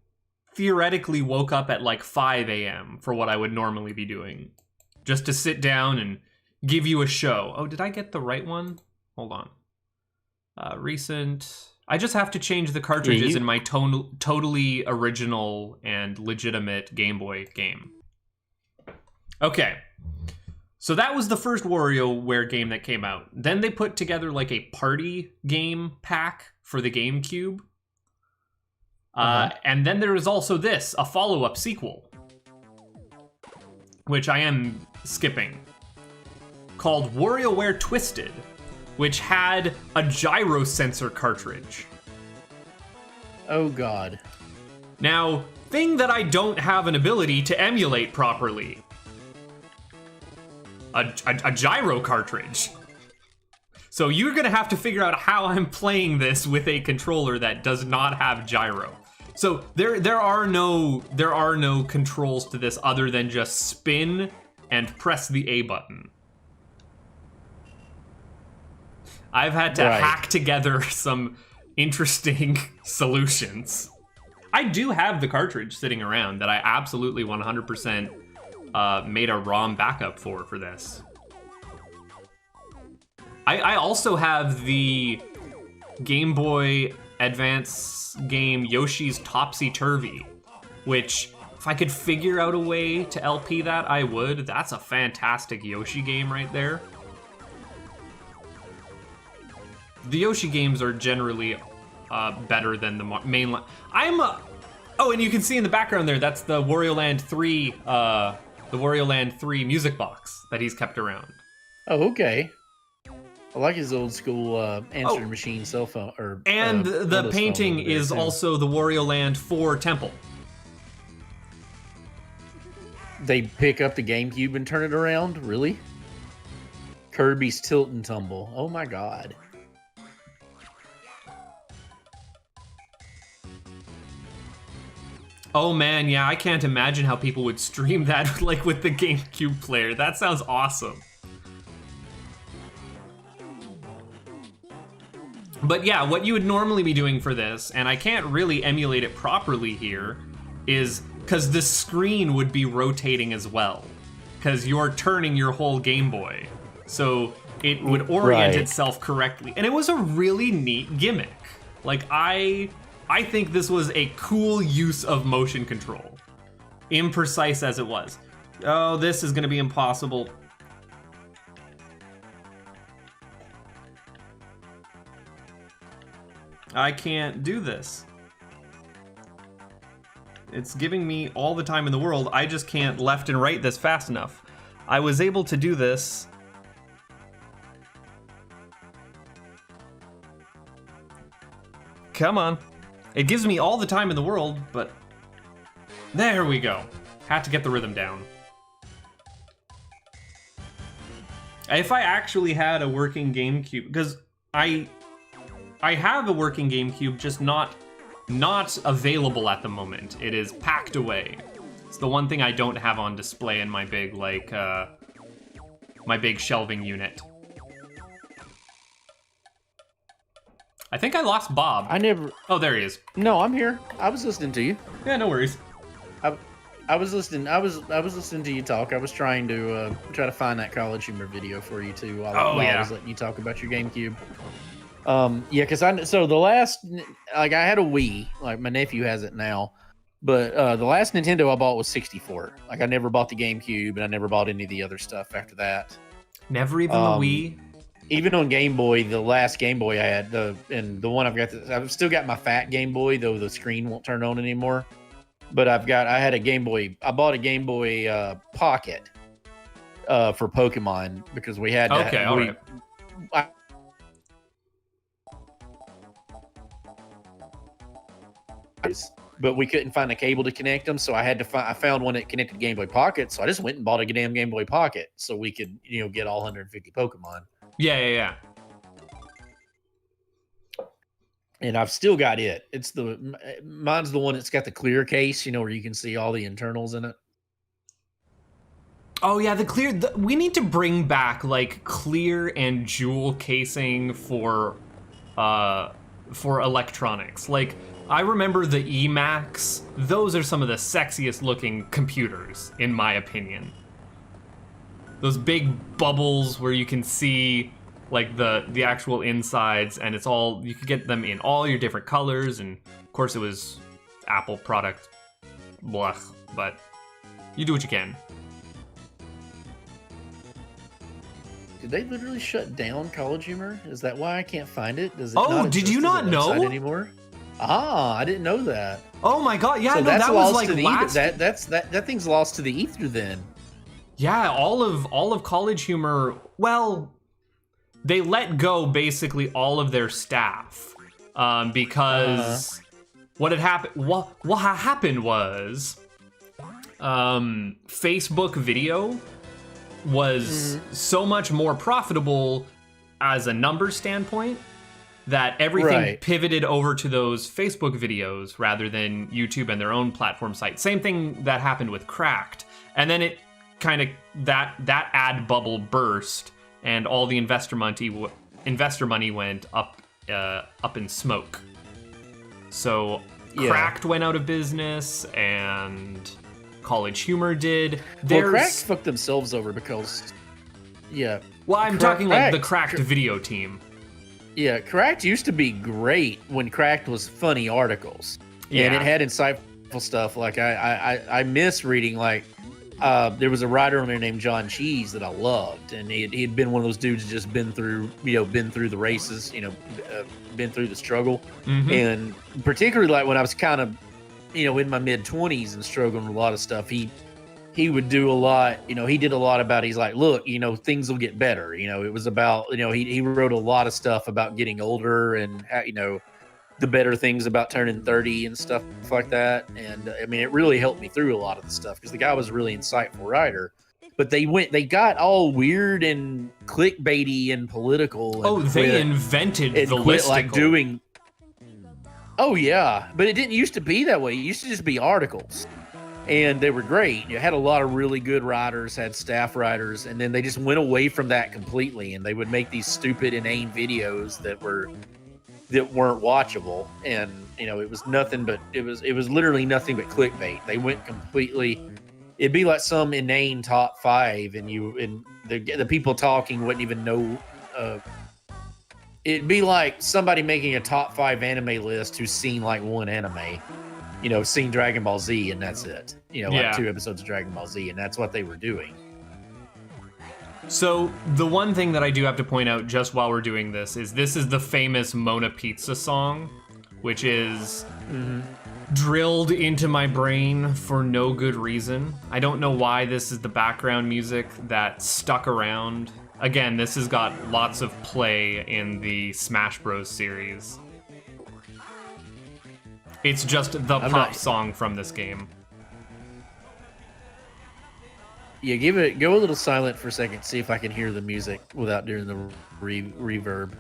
theoretically woke up at like 5 a.m. for what I would normally be doing. Just to sit down and give you a show. Oh, did I get the right one? Hold on. Recent. I just have to change the cartridges in my totally original and legitimate Game Boy game. Okay. So that was the first WarioWare game that came out. Then they put together like a party game pack for the GameCube. And then there is also this, a follow-up sequel, which I am skipping, called WarioWare Twisted, which had a gyro sensor cartridge. Oh god. Now, thing that I don't have an ability to emulate properly. A gyro cartridge. So you're gonna have to figure out how I'm playing this with a controller that does not have gyro. So there are no controls to this other than just spin and press the A button. I've had to hack together some interesting solutions. I do have the cartridge sitting around that I absolutely 100% made a ROM backup for this. I also have the Game Boy Advance game Yoshi's Topsy Turvy, which if I could figure out a way to LP that, I would. That's a fantastic Yoshi game right there. The Yoshi games are generally better than the mainline. Oh, and you can see in the background there, that's the Wario Land 3, the Wario Land 3 music box that he's kept around. Oh, okay. I like his old school answering machine cell phone. And the Windows painting phone over there, is too. also the Wario Land 4 temple. They pick up the GameCube and turn it around? Really? Kirby's Tilt and Tumble. Oh my god. Oh man, yeah, I can't imagine how people would stream that like with the GameCube player. That sounds awesome. But yeah, what you would normally be doing for this, and I can't really emulate it properly here, is because the screen would be rotating as well. Because you're turning your whole Game Boy. So it would orient itself correctly. And it was a really neat gimmick. Like, I think this was a cool use of motion control. Imprecise as it was. Oh, this is going to be impossible. I can't do this. It's giving me all the time in the world. I just can't left and right this fast enough. I was able to do this. Come on. It gives me all the time in the world, but there we go. Had to get the rhythm down. If I actually had a working GameCube, because I have a working GameCube, just not available at the moment. It is packed away. It's the one thing I don't have on display in my big, like, my big shelving unit. I think I lost Bob. I never... Oh, there he is. No, I'm here. I was listening to you. Yeah, no worries. I was listening. I was listening to you talk. I was trying to find that College Humor video for you too while I was letting you talk about your GameCube. Yeah, because so the last, like, I had a Wii, like my nephew has it now, but the last Nintendo I bought was 64. Like, I never bought the GameCube, and I never bought any of the other stuff after that. Never even the Wii. Even on Game Boy, the last Game Boy I had, and the one I've got, I've still got my fat Game Boy, though the screen won't turn on anymore. But I had a Game Boy. I bought a Game Boy Pocket for Pokemon because we had. Okay, all right. But we couldn't find a cable to connect them, so I had to I found one that connected Game Boy Pocket. So I just went and bought a damn Game Boy Pocket so we could, get all 150 Pokemon. Yeah. And I've still got it. Mine's the one that's got the clear case, where you can see all the internals in it. Oh yeah, we need to bring back like clear and jewel casing for electronics. Like, I remember the Emacs. Those are some of the sexiest looking computers, in my opinion. Those big bubbles where you can see like the actual insides, and it's all, you could get them in all your different colors, and of course it was Apple product, blah, but you do what you can. Did they literally shut down College Humor? Is that why I can't find it? Does it did you not know anymore? I didn't know that. Oh my god, yeah, so no, that's that was like last... that thing's lost to the ether then. Yeah, all of College Humor, well, they let go basically all of their staff because what had happened was Facebook video was so much more profitable as a numbers standpoint that everything pivoted over to those Facebook videos rather than YouTube and their own platform site. Same thing that happened with Cracked, and then it kind of that ad bubble burst, and all the investor money went up in smoke. So Cracked went out of business, and College Humor did. Cracked fucked themselves over because, Well, I'm talking like the Cracked video team. Yeah, Cracked used to be great when Cracked was funny articles. Yeah. And it had insightful stuff. Like, I miss reading, like, there was a writer on there named John Cheese that I loved, and he had been one of those dudes that just been through the races, been through the struggle. And particularly, like, when I was kind of, in my mid-20s and struggling with a lot of stuff, he would do a lot, he did a lot about, he's like, look, things will get better. It was about, he wrote a lot of stuff about getting older and, the better things about turning 30 and stuff like that. And I mean, it really helped me through a lot of the stuff because the guy was a really insightful writer. But they got all weird and clickbaity and political. And they invented the listicle. Like doing. Oh yeah, but it didn't used to be that way. It used to just be articles, and they were great. You had a lot of really good writers, had staff writers, and then they just went away from that completely. And they would make these stupid, inane videos that weren't watchable, and it was nothing but it was literally nothing but clickbait. They went completely. It'd be like some inane top 5, and the people talking wouldn't even know. It'd be like somebody making a top 5 anime list who's seen like one anime, seen Dragon Ball Z, and that's it. Like 2 episodes of Dragon Ball Z, and that's what they were doing. So the one thing that I do have to point out just while we're doing this is the famous Mona Pizza song which is drilled into my brain for no good reason. I don't know why this is the background music that stuck around. Again, this has got lots of play in the Smash Bros. Series. It's just the pop song from this game. Yeah, go a little silent for a second, see if I can hear the music without doing the reverb.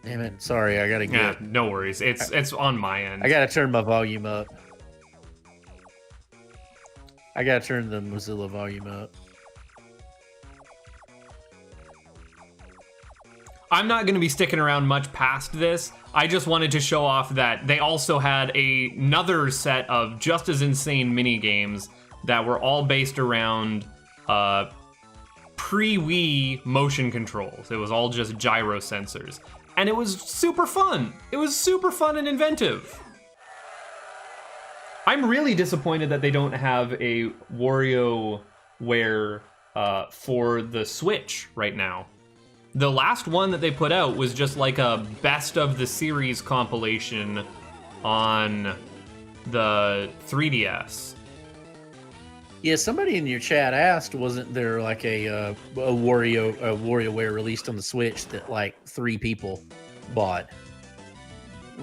Damn it! Sorry, I gotta Yeah, no worries. It's on my end. I gotta turn my volume up. I gotta turn the Mozilla volume up. I'm not going to be sticking around much past this. I just wanted to show off that they also had another set of just as insane mini games that were all based around pre-Wii motion controls. It was all just gyro sensors. And it was super fun. It was super fun and inventive. I'm really disappointed that they don't have a Wario Ware for the Switch right now. The last one that they put out was just like a best of the series compilation on the 3DS. Yeah, somebody in your chat asked, wasn't there like a WarioWare released on the Switch that like 3 people bought?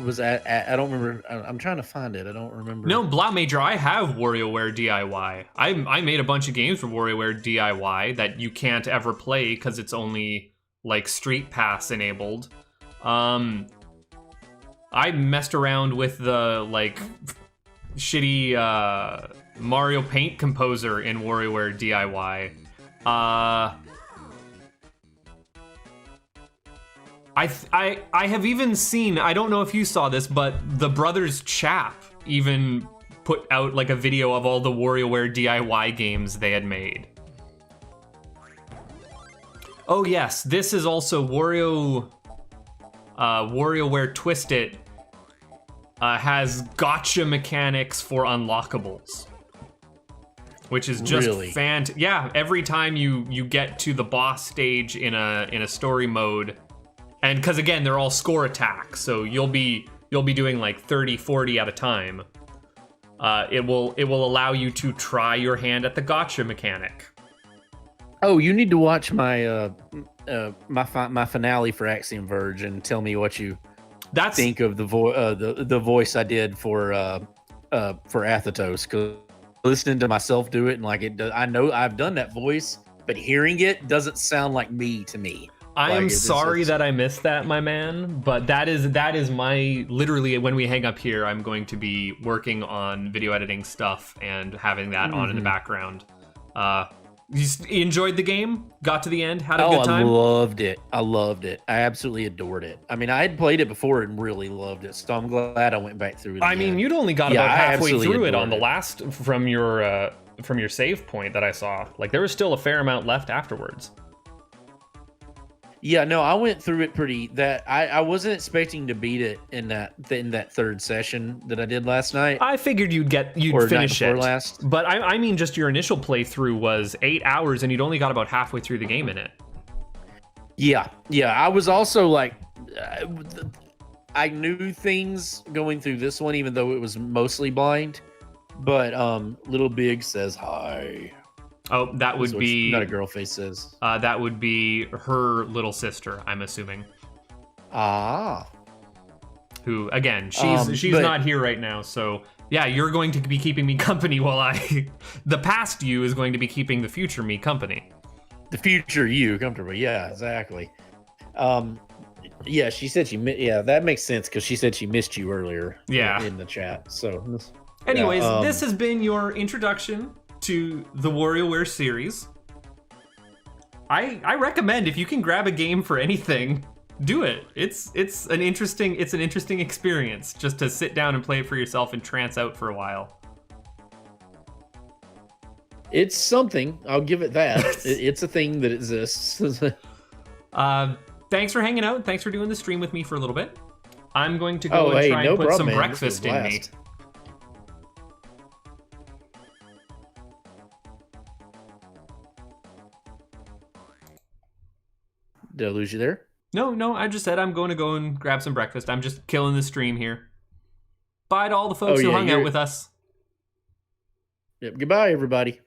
Was that, I don't remember. I'm trying to find it. I don't remember. No, Blah Major, I have WarioWare DIY. I made a bunch of games for WarioWare DIY that you can't ever play because it's only like Street Pass enabled. I messed around with the like shitty Mario Paint composer in WarioWare DIY. I have even seen, I don't know if you saw this, but the Brothers Chap even put out like a video of all the WarioWare DIY games they had made. Oh yes, this is also WarioWare Twisted has gotcha mechanics for unlockables, which is just really? Yeah, every time you get to the boss stage in a story mode, and because again they're all score attacks, so you'll be doing like 30, 40 at a time. It will allow you to try your hand at the gotcha mechanic. Oh, you need to watch my my finale for Axiom Verge and tell me what you think of the voice I did for Athetos. Because listening to myself do it and like it does, I know I've done that voice, but hearing it doesn't sound like me to me. I am sorry that I missed that, my man, but that is my, literally when we hang up here, I'm going to be working on video editing stuff and having that on in the background. You enjoyed the game? Got to the end? Had a good time? I loved it. I absolutely adored it. I mean, I had played it before and really loved it, so I'm glad I went back through it again. I mean, you'd only got about halfway through it on the last from your save point that I saw. Like, there was still a fair amount left afterwards. Yeah, no, I went through it I wasn't expecting to beat it in that third session that I did last night. I figured you'd finish it. Last. But I mean, just your initial playthrough was 8 hours and you'd only got about halfway through the game in it. Yeah. I was also like, I knew things going through this one, even though it was mostly blind. But Little Big says hi. Oh, that would be... Not a girl face says. That would be her little sister, I'm assuming. Ah. Who, again, she's not here right now, so... Yeah, you're going to be keeping me company while the past you is going to be keeping the future me company. The future you comfortable, yeah, exactly. Yeah, she said that makes sense, because she said she missed you earlier in the chat, so... Anyways, this has been your introduction to the WarioWare series. I recommend, if you can grab a game for anything, do it. It's an interesting experience just to sit down and play it for yourself and trance out for a while. It's something. I'll give it that. It's a thing that exists. Thanks for hanging out. Thanks for doing the stream with me for a little bit. I'm going to go and try and put some breakfast in me. Did I lose you there? No, I just said I'm going to go and grab some breakfast. I'm just killing the stream here. Bye to all the folks who hung out with us. Yep. Goodbye, everybody.